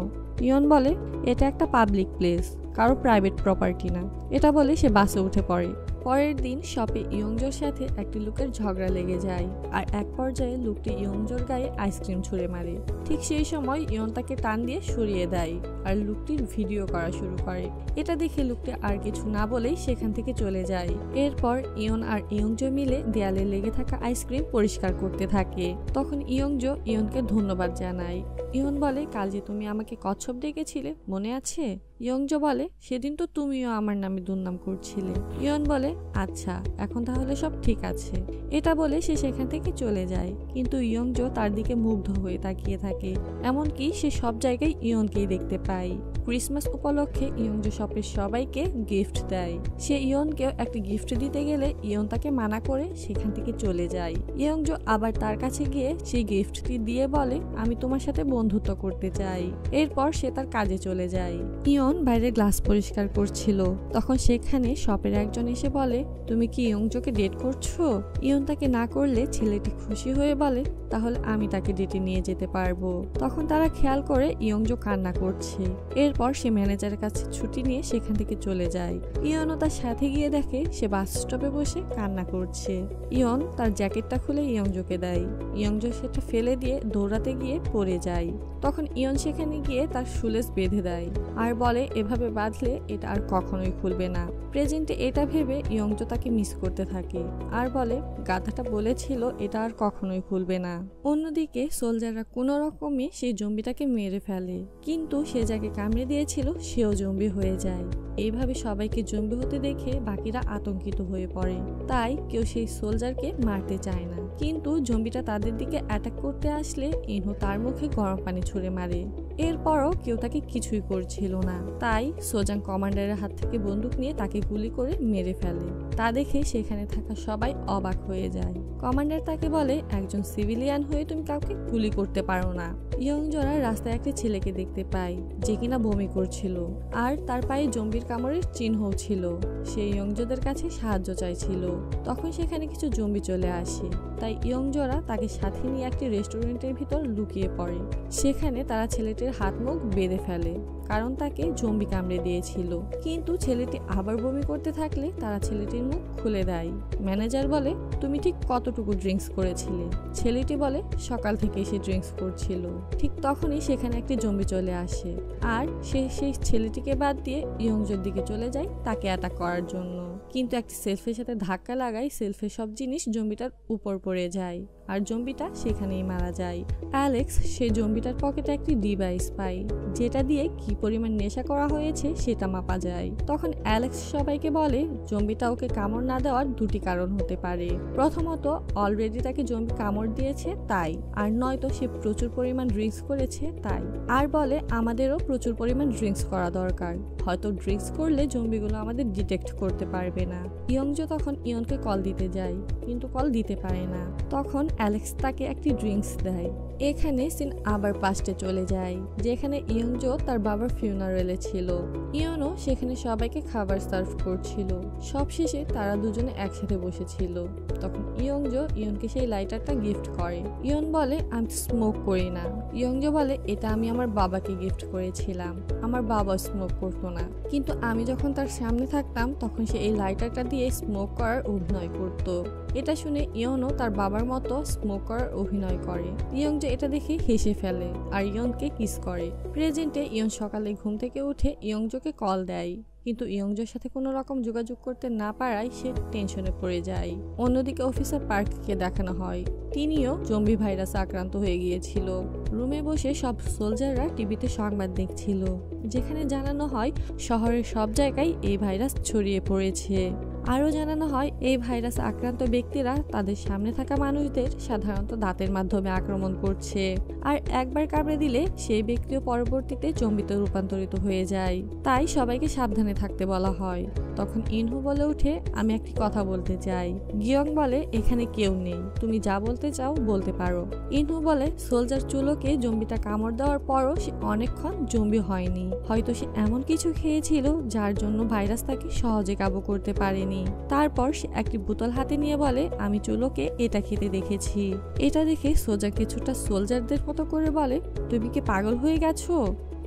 ইয়ন বলে এটা একটা পাবলিক প্লেস, কারো প্রাইভেট প্রপার্টি না। এটা বলে সে বাসে উঠে পড়ে। পরের দিন শপে ইয়ংজোর সাথে একটি লোকের ঝগড়া লেগে যায় আর এক পর্যায়ে লোকটি ইয়ংজোর গায়ে আইসক্রিম ছুঁড়ে মারে। ঠিক সেই সময় ইয়ন তাকে টান দিয়ে সরিয়ে দেয় আর লোকটির ভিডিও করা শুরু করে। এটা দেখে লোকটি আর কিছু না বলেই সেখান থেকে চলে যায়। এরপর ইয়ন আর ইয়ংজো মিলে দেয়ালে লেগে থাকা আইসক্রিম পরিষ্কার করতে থাকে। তখন ইয়ংজো ইয়নকে ধন্যবাদ জানায়। ইয়ন বলে কাল যে তুমি আমাকে কচ্ছপ ডেকেছিলে মনে আছে? ইয়ংজো বলে সেদিন তো তুমিও আমার নামে দুর্নাম করছিলে। ইয়ন বলে আচ্ছা এখন তাহলে সব ঠিক আছে। এটা বলে সে সেখান থেকে চলে যায়, কিন্তু ইয়ংজো তার দিকে মুগ্ধ হয়ে তাকিয়ে থাকে। এমনকি সে সব জায়গায় ইয়নকেই দেখতে পায়। ক্রিসমাস উপলক্ষে ইয়ংজো শপের সবাইকে গিফট দেয়। সে ইয়নকেও একটা গিফট দিতে গেলে ইয়ন তাকে মানা করে সেখান থেকে চলে যায়। ইয়ংজো আবার তার কাছে গিয়ে সেই গিফটটি দিয়ে বলে আমি তোমার সাথে বন্ধুত্ব করতে চাই। এরপর সে তার কাজে চলে যায়। ইয়ন বাইরে গ্লাস পরিষ্কার করছিল, তখন সেখানে শপের একজন এসে বলে তুমি কি ইয়ংজোকে ডেট করছো? ইয়ন তাকে না করলে ছেলেটি খুশি হয়ে বলে তাহলে আমি তাকে ডেটে নিয়ে যেতে পারবো। তখন তারা খেয়াল করে ইয়ংজো কান্না করছে। এরপর সে ম্যানেজারের কাছে ছুটি নিয়ে সেখান থেকে চলে যায়। ইয়নও তার সাথে গিয়ে দেখে সে বাস স্টপে বসে কান্না করছে। ইয়ন তার জ্যাকেটটা খুলে ইয়ংজোকে দেয়। ইয়ংজো সেটা ফেলে দিয়ে দৌড়াতে গিয়ে পড়ে যায়। তখন ইয়ন সেখানে গিয়ে তার শুলেস বেঁধে দেয় আর বলে এভাবে বাঁধলে এটা আর কখনোই খুলবে না। প্রেজেন্টে এটা ভেবে ইয়ংজো তাকে মিস করতে থাকে আর বলে গাধাটা বলেছিল এটা আর কখনোই খুলবে না। অন্যদিকে সোলজাররা কোনো রকমে সেই জম্বিটাকে মেরে ফেলে, কিন্তু সে যাকে কামড়ে দিয়েছিল সেও জম্বি হয়ে যায়। এইভাবে সবাইকে জম্বি হতে দেখে বাকিরা আতঙ্কিত হয়ে পড়ে, তাই কেউ সেই সোলজারকে মারতে চায় না। কিন্তু জম্বিটা তাদের দিকে অ্যাটাক করতে আসলে ইনহো তার মুখে গরম পানি ছুঁড়ে মারে। এরপরও কেউ তাকে কিছুই করছিল না, তাই সোজাং কমান্ডারের হাত থেকে বন্দুক নিয়ে তাকে গুলি করে মেরে ফেলে। তা দেখে সেখানে থাকা সবাই অবাক হয়ে যায়। কমান্ডার তাকে বলে একজন সিভিলিয়ান হয়ে তুমি কাউকে গুলি করতে পারো না। ইয়ংজোরা রাস্তায় একটা ছেলেকে দেখতে পায় যে কিনা বমি করছিল আর তার পায়ে জম্বির কামড়ের চিহ্নও ছিল। সে ইয়ংজোদের কাছে সাহায্য চাইছিল। তখন সেখানে কিছু জম্বি চলে আসে, তাই ইয়ংজোরা তাকে সাথে নিয়ে একটি রেস্টুরেন্টের ভিতর লুকিয়ে পড়ে। সেখানে তারা ছেলেটির হাত মুখ বেঁধে ফেলে, কারণ তাকে জম্বি কামড়ে দিয়েছিল। কিন্তু ছেলেটি আবার বমি করতে থাকলে তারা ছেলেটির মুখ খুলে দেয়। ম্যানেজার বলে তুমি ঠিক কতটুকু ড্রিঙ্কস করেছিলে? ছেলেটি বলে সকাল থেকে সে ড্রিঙ্কস করছিল। ঠিক তখনই সেখানে একটি জম্বি চলে আসে আর সে সেই ছেলেটিকে বাদ দিয়ে ইয়ংজোর দিকে চলে যায় তাকে অ্যাটাক করার জন্য। কিন্তু একটি সেলফের সাথে ধাক্কা লাগায় সেলফের সব জিনিস জম্বিটার উপর পড়ে যায় আর জম্বিটা সেখানেই মারা যায়। অ্যালেক্স সেই জম্বিটার পকেটে একটি ডিভাইস পায় যেটা দিয়ে কি পরিমাণ নেশা করা হয়েছে সেটা মাপা যায়। তখন অ্যালেক্স সবাইকে বলে জম্বিটা ওকে কামড় না দেওয়ার দুটি কারণ হতে পারে। প্রথমত অলরেডি তাকে জম্বি কামড় দিয়েছে তাই, আর নয়তো সে প্রচুর পরিমাণ ড্রিঙ্কস করেছে তাই। আর বলে আমাদেরও প্রচুর পরিমাণ ড্রিঙ্কস করা দরকার, হয়তো ড্রিঙ্কস করলে জম্বিগুলো আমাদের ডিটেক্ট করতে পারবে না। ইয়ংজো তখন ইয়নকে কল দিতে যায় কিন্তু কল দিতে পারে না। তখন অ্যালেক্স তাকে একটি ড্রিঙ্কস দেয়। এখানে সিন আবার পাস্টে চলে যায় যেখানে ইয়ংজো তার বাবার ফিউনারেলে ছিল। ইয়নও সেখানে সবাইকে খাবার সার্ভ করছিল। সবশেষে তারা দুজনে একসাথে বসেছিল। তখন ইয়ংজো ইয়নকে সেই লাইটারটা গিফট করে। ইয়ন বলে আমি স্মোক করি না। ইয়ংজো বলে এটা আমি আমার বাবাকে গিফট করেছিলাম, আমার বাবা স্মোক করতো না, কিন্তু আমি যখন তার সামনে থাকতাম তখন সে এই লাইটারটা দিয়ে স্মোক করার অভিনয় করত। এটা শুনে ইয়নও তার বাবার মতো স্মোক করার অভিনয় করে। ইয়ংজো এটা দেখে হেসে ফেলে আর ইয়নকে কিস করে। প্রেজেন্টে ইয়ন সকালে ঘুম থেকে উঠে ইয়ংজোকে কল দেয়, কিন্তু ইয়ংজোর সাথে কোনো রকম যোগাযোগ করতে না পারায় সে টেনশনে পড়ে যায়। অন্যদিকে অফিসার পার্ককে দেখানো হয় তিনিও জম্বি ভাইরাসে আক্রান্ত হয়ে গিয়েছিল। রুমে বসে সব সোলজাররা টিভিতে সংবাদ দেখছিল যেখানে জানানো হয় শহরের সব জায়গায় এই ভাইরাস ছড়িয়ে পড়েছে। আরও জানানো হয় এই ভাইরাস আক্রান্ত ব্যক্তিরা তাদের সামনে থাকা মানুষদের সাধারণত দাঁতের মাধ্যমে আক্রমণ করছে, আর একবার কামড়ে দিলে সেই ব্যক্তিও পরবর্তীতে জম্বিতে রূপান্তরিত হয়ে যায়। তাই সবাইকে সাবধানে থাকতে বলা হয়। তখন ইনহো বলে ওঠে, আমি একটি কথা বলতে চাই। গিয়ং বলে, এখানে কেউ নেই, তুমি যা বলতে চাও বলতে পারো। ইনহো বলে, সোলজার চুলোকে জম্বিটা কামড় দেওয়ার পরও সে অনেকক্ষণ জম্বি হয়নি, হয়তো সে এমন কিছু খেয়েছিল যার জন্য ভাইরাস তাকে সহজে কাবু করতে পারেনি। তারপর সে একটি বোতল হাতে নিয়ে বলে, আমি চুলোকে এটা খেতে দেখেছি। এটা দেখে সোজা কিছুটা সোলজারদের মতো করে বলে, তুমি কি পাগল হয়ে গেছো?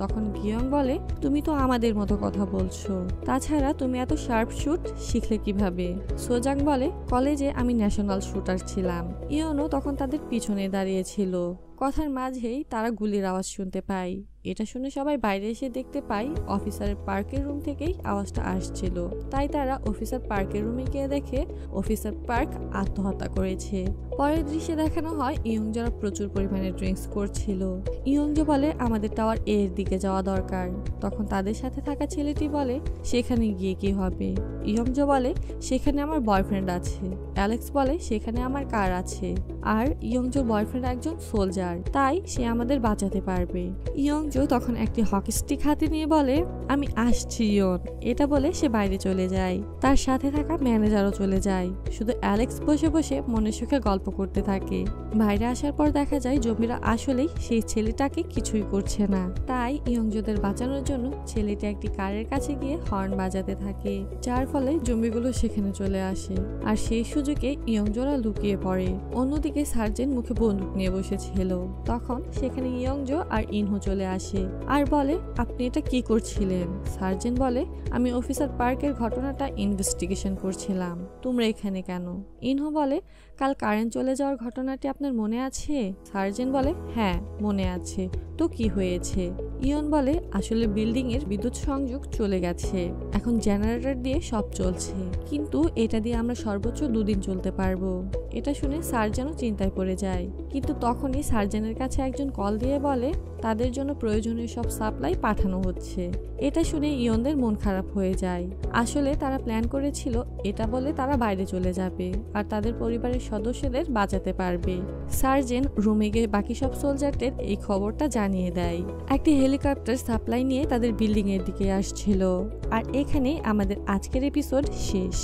তখন গিয়ং বলে, তুমি তো আমাদের মতো কথা বলছো, তাছাড়া তুমি এত শার্প শুট শিখলে কিভাবে? সোজাং বলে, কলেজে আমি ন্যাশনাল শুটার ছিলাম। ইয়নও তখন তাদের পিছনে দাঁড়িয়েছিল। কথার মাঝেই তারা গুলির আওয়াজ শুনতে পায়। এটা শুনে সবাই বাইরে এসে দেখতে পায় অফিসারের পার্কের রুম থেকেই আওয়াজটা আসছিল। তাই তারা অফিসার পার্কের রুমে গিয়ে দেখে অফিসার পার্ক আত্মহত্যা করেছে। পরের দৃশ্যে দেখানো হয় ইয়ংজরা প্রচুর পরিমাণে ড্রিঙ্কস করছিল। ইয়ংজো বলে, আমাদের টাওয়ার এর দিকে যাওয়া দরকার। তখন তাদের সাথে থাকা ছেলেটি বলে, সেখানে গিয়ে কি হবে? ইয়ংজো বলে, সেখানে আমার বয়ফ্রেন্ড আছে। অ্যালেক্স বলে, সেখানে আমার কার আছে, আর ইয়ংজোর বয়ফ্রেন্ড একজন সোলজার, তাই সে আমাদের বাঁচাতে পারবে। ইয়ংজো তখন একটি হকি স্টিক হাতে নিয়ে বলে, আমি আসছি ইয়ন। এটা বলে সে বাইরে চলে যায়। তার সাথে থাকা ম্যানেজারও চলে যায়। শুধু অ্যালেক্স বসে বসে মনের সুখে গল্প করতে থাকে। বাইরে আসার পর দেখা যায় জম্বিরা আসলেই সেই ছেলেটাকে কিছুই করছে না। তাই ইয়ংজোদের বাঁচানোর জন্য ছেলেটি একটি কারের কাছে গিয়ে হর্ন বাজাতে থাকে, যার ফলে জম্বিগুলো সেখানে চলে আসে। আর সেই সুযোগে ইয়ংজোরা লুকিয়ে পড়ে। অন্যদিকে সার্জেন্ট মুখে বন্দুক নিয়ে বসেছিল। তখন সেখানে ইয়ংজো আর ইনহো চলে আসে আর বলে, আপনি এটা কি করছিলেন? সার্জেন্ট বলে, আমি অফিসার পার্কের ঘটনাটা ইনভেস্টিগেশন করছিলাম। তোমরা এখানে কেন? ইনহো বলে, কাল কারেন্ট চলে যাওয়ার ঘটনাটি আপনার মনে আছে? সার্জেন্ট বলে, হ্যাঁ মনে আছে। তো কি হয়েছে? ইয়ন বলে, আসলে বিল্ডিং এর বিদ্যুৎ সংযোগ চলে গেছে, এখন জেনারেটর দিয়ে সব চলছে, কিন্তু এটা দিয়ে আমরা সর্বোচ্চ 2 দিন চলতে পারবো। এটা শুনে সার্জেনও চিন্তায় পড়ে যায়, কিন্তু তখনই সার্জেনের কাছে একজন কল দিয়ে বলে তাদের জন্য প্রয়োজনীয় সব সাপ্লাই পাঠানো হচ্ছে। এটা শুনে ইয়নদের মন খারাপ হয়ে যায়। আসলে তারা প্ল্যান করেছিল এটা বলে তারা বাইরে চলে যাবে আর তাদের পরিবারের সদস্যদের বাঁচাতে পারবে। সার্জেন রুমে গিয়ে বাকি সব সোলজারদের এই খবরটা জানিয়ে দেয়। একটি হেলিকপ্টার সাপ্লাই নিয়ে তাদের বিল্ডিং এর দিকে আসছিল। আর এখানে আমাদের আজকের এপিসোড শেষ।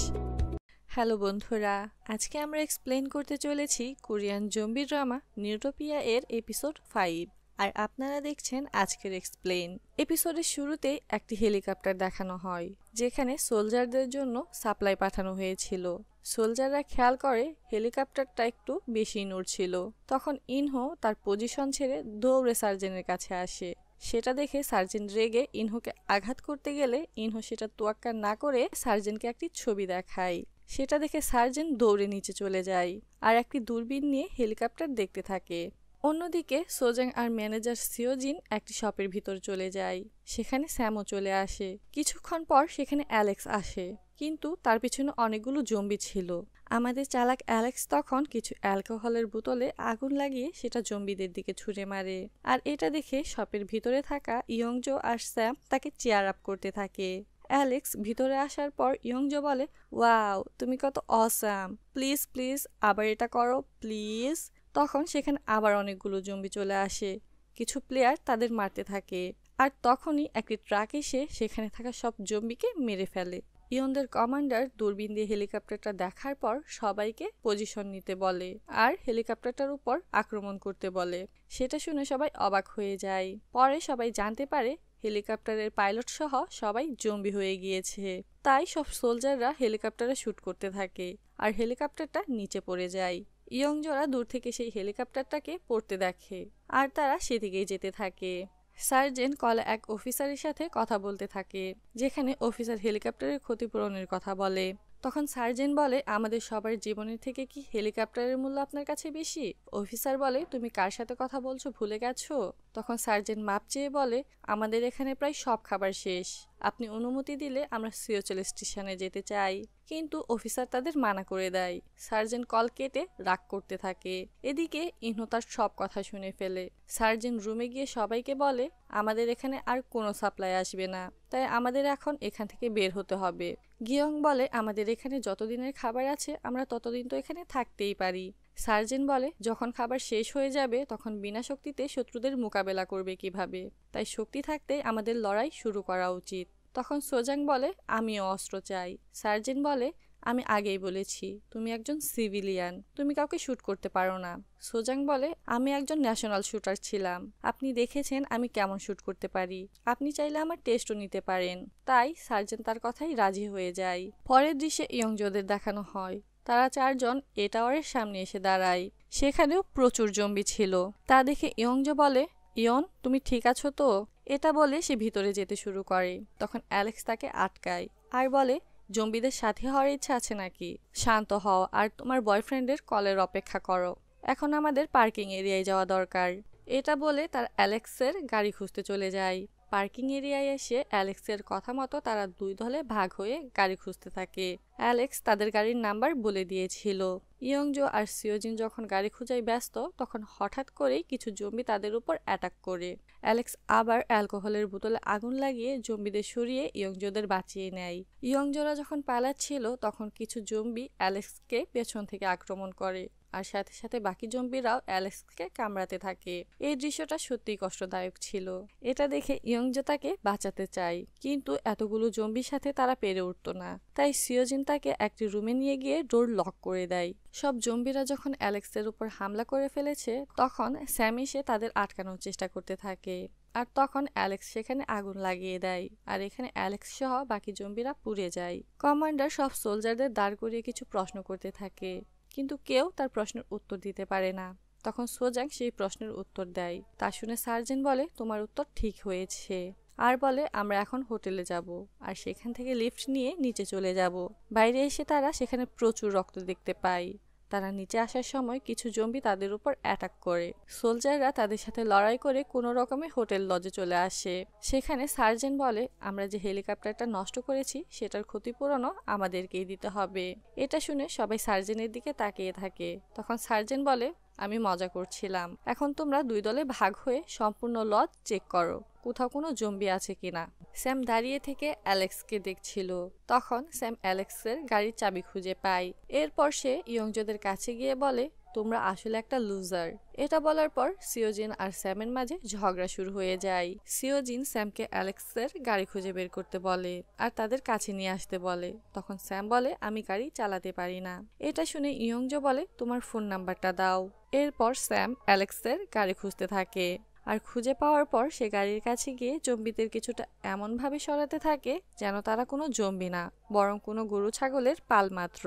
হ্যালো বন্ধুরা, আজকে আমরা এক্সপ্লেন করতে চলেছি কোরিয়ান জম্বি ড্রামা নিউটোপিয়া এর এপিসোড 5। আর আপনারা দেখছেন আজকের এক্সপ্লেন। এপিসোডের শুরুতে একটি হেলিকপ্টার দেখানো হয়, যেখানে সোলজারদের জন্য সাপ্লাই পাঠানো হয়েছিল। সোলজাররা খেয়াল করে হেলিকপ্টারটা একটু বেশি নড়ছিল। তখন ইনহো তার পজিশন ছেড়ে দৌড়ে সার্জেনের কাছে আসে। সেটা দেখে সার্জেন্ট রেগে ইনহোকে আঘাত করতে গেলে ইনহো সেটা তোয়াক্কা না করে সার্জেন্টকে একটি ছবি দেখায়। সেটা দেখে সার্জেন্ট দৌড়ে নিচে চলে যায় আর একটি দূরবীন নিয়ে হেলিকপ্টার দেখতে থাকে। অন্যদিকে সোজাং আর ম্যানেজার সিওজিন একটি শপের ভিতর চলে যায়। সেখানে স্যামও চলে আসে। কিছুক্ষণ পর সেখানে অ্যালেক্স আসে, কিন্তু তার পিছনে অনেকগুলো জম্বি ছিল। আমাদের চালাক অ্যালেক্স তখন কিছু অ্যালকোহলের বোতলে আগুন লাগিয়ে সেটা জম্বিদের দিকে ছুঁড়ে মারে। আর এটা দেখে শপের ভিতরে থাকা ইয়ংজো আর স্যাম তাকে চেয়ার আপ করতে থাকে। অ্যালেক্স ভিতরে আসার পর ইয়ংজো বলে, ওয়াও তুমি কত অসাম, প্লিজ প্লিজ আবার এটা করো প্লিজ। তখন সেখানে আবার অনেকগুলো জম্বি চলে আসে। কিছু প্লেয়ার তাদের মারতে থাকে, আর তখনই একটি ট্রাক এসে সেখানে থাকা সব জম্বিকে মেরে ফেলে। ইয়নদের কমান্ডার দূরবীন দিয়ে হেলিকপ্টারটা দেখার পর সবাইকে পজিশন নিতে বলে আর হেলিকপ্টারটার উপর আক্রমণ করতে বলে। সেটা শুনে সবাই অবাক হয়ে যায়। পরে সবাই জানতে পারে হেলিকপ্টারের পাইলট সহ সবাই জম্বি হয়ে গিয়েছে। তাই সব সোলজাররা হেলিকপ্টারে শুট করতে থাকে আর হেলিকপ্টারটা নিচে পড়ে যায়। ইয়ংজোরা দূর থেকে সেই হেলিকপ্টারটাকে পড়তে দেখে আর তারা সেদিকেই যেতে থাকে। সার্জেন্ট কলে এক অফিসারের সাথে কথা বলতে থাকে, যেখানে অফিসার হেলিকপ্টারের ক্ষতিপূরণের কথা বলে। তখন সার্জেন্ট বলে, আমাদের সবার জীবনের থেকে কি হেলিকপ্টারের মূল্য আপনার কাছে বেশি? অফিসার বলে, তুমি কার সাথে কথা বলছো ভুলে গেছো? তখন সার্জেন্ট মাপ চেয়ে বলে, আমাদের এখানে প্রায় সব খাবার শেষ, আপনি অনুমতি দিলে আমরা সিওচেল স্টেশনে যেতে চাই। কিন্তু অফিসার তাদের মানা করে দেয়। সার্জেন্ট কল কেটে রাগ করতে থাকে। এদিকে ইনহো তার সব কথা শুনে ফেলে। সার্জেন্ট রুমে গিয়ে সবাইকে বলে, আমাদের এখানে আর কোনো সাপ্লাই আসবে না, তাই আমাদের এখন এখান থেকে বের হতে হবে। গিয়ং বলে আমাদের এখানে যতদিনের খাবার আছে আমরা ততদিন তো এখানে থাকতেই পারি। সার্জেন বলে যখন খাবার শেষ হয়ে যাবে তখন বিনা শক্তিতে শত্রুদের মোকাবেলা করবে কিভাবে, তাই শক্তি থাকতে আমাদের লড়াই শুরু করা উচিত। তখন সোজাং বলে আমিও অস্ত্র চাই। সার্জেন বলে আমি আগেই বলেছি তুমি একজন সিভিলিয়ান, তুমি কাউকে শুট করতে পারো না। সোজাং বলে আমি একজন ন্যাশনাল শুটার ছিলাম, আপনি দেখেছেন আমি কেমন শুট করতে পারি, আপনি চাইলে আমার টেস্টও নিতে পারেন। তাই সার্জেন তার কথাই রাজি হয়ে যায়। পরের দৃশ্যে ইয়ংজোদের দেখানো হয় তারা চারজন এ টাওয়ারের সামনে এসে দাঁড়ায়। সেখানেও প্রচুর জম্বি ছিল। তা দেখে ইয়ংজো বলে ইয়ন তুমি ঠিক আছো তো? এটা বলে সে ভিতরে যেতে শুরু করে। তখন অ্যালেক্স তাকে আটকায় আর বলে জম্বিদের সাথে হওয়ার ইচ্ছা আছে নাকি? শান্ত হও আর তোমার বয়ফ্রেন্ডের কলের অপেক্ষা করো, এখন আমাদের পার্কিং এরিয়ায় যাওয়া দরকার। এটা বলে তার অ্যালেক্সের গাড়ি খুঁজতে চলে যায়। পার্কিং এরিয়ায় এসে অ্যালেক্সের কথা মতো তারা দুই দলে ভাগ হয়ে গাড়ি খুঁজতে থাকে। অ্যালেক্স তাদের গাড়ির নাম্বার বলে দিয়েছিল। ইয়ংজো আর সিওজিন যখন গাড়ি খুঁজায় ব্যস্ত তখন হঠাৎ করেই কিছু জম্বি তাদের উপর অ্যাটাক করে। অ্যালেক্স আবার অ্যালকোহলের বোতলে আগুন লাগিয়ে জম্বিদের সরিয়ে ইয়ংজোদের বাঁচিয়ে নেয়। ইয়ংজোরা যখন পালাচ্ছিল তখন কিছু জম্বি অ্যালেক্সকে পেছন থেকে আক্রমণ করে আর সাথে সাথে বাকি জম্বিরাও অ্যালেক্সকে কামড়াতে থাকে। এই দৃশ্যটা সত্যিই কষ্টদায়ক ছিল। এটা দেখে ইয়ংজো তাকে বাঁচাতে চায়, কিন্তু এতগুলো জম্বির সাথে তারা পেরে উঠত না। তাই সিওজিন তাকে একটি রুমে নিয়ে গিয়ে ডোর লক করে দেয়। সব জম্বিরা যখন অ্যালেক্সের উপর হামলা করে ফেলেছে তখন স্যাম এসে তাদের আটকানোর চেষ্টা করতে থাকে। আর তখন অ্যালেক্স সেখানে আগুন লাগিয়ে দেয় আর এখানে অ্যালেক্স সহ বাকি জম্বিরা পুড়ে যায়। কমান্ডার সব সোলজারদের দাঁড় করিয়ে কিছু প্রশ্ন করতে থাকে, কিন্তু কেউ তার প্রশ্নের উত্তর দিতে পারে না। তখন সোজাং সেই প্রশ্নের উত্তর দেয়। তা শুনে সার্জেন বলে তোমার উত্তর ঠিক হয়েছে, আর বলে আমরা এখন হোটেলে যাব আর সেখান থেকে লিফট নিয়ে নিচে চলে যাব। বাইরে এসে তারা সেখানে প্রচুর রক্ত দেখতে পায়। তারা নিচে আসার সময় কিছু জম্বি তাদের উপর অ্যাটাক করে। সোলজাররা তাদের সাথে লড়াই করে কোনো রকমে হোটেল লজে চলে আসে। সেখানে সার্জেন বলে আমরা যে হেলিকপ্টারটা নষ্ট করেছি সেটার ক্ষতিপূরণও আমাদেরকেই দিতে হবে। এটা শুনে সবাই সার্জেনের দিকে তাকিয়ে থাকে। তখন সার্জেন বলে আমি মজা করছিলাম, এখন তোমরা দুই দলে ভাগ হয়ে সম্পূর্ণ লজ চেক করো কোথাও কোনো জম্বি আছে কিনা। স্যাম দাঁড়িয়ে থেকে অ্যালেক্সকে দেখছিল। তখন স্যাম অ্যালেক্সের গাড়ির চাবি খুঁজে পায়। এরপর সে ইয়ংজোদের কাছে গিয়ে বলে তোমরা আসলে একটা লুজার। এটা বলার পর সিওজিন আর স্যামের মাঝে ঝগড়া শুরু হয়ে যায়। সিওজিন স্যামকে অ্যালেক্সের গাড়ি খুঁজে বের করতে বলে আর তাদের কাছে নিয়ে আসতে বলে। তখন স্যাম বলে আমি গাড়ি চালাতে পারি না। এটা শুনে ইয়ংজো বলে তোমার ফোন নাম্বারটা দাও। এরপর স্যাম অ্যালেক্সের গাড়ি খুঁজতে থাকে আর খুঁজে পাওয়ার পর সে গাড়ির কাছে গিয়ে জম্বিদের কিছুটা এমনভাবে সরাতে থাকে যেন তারা কোনো জম্বি না বরং কোনো গরু ছাগলের পাল মাত্র।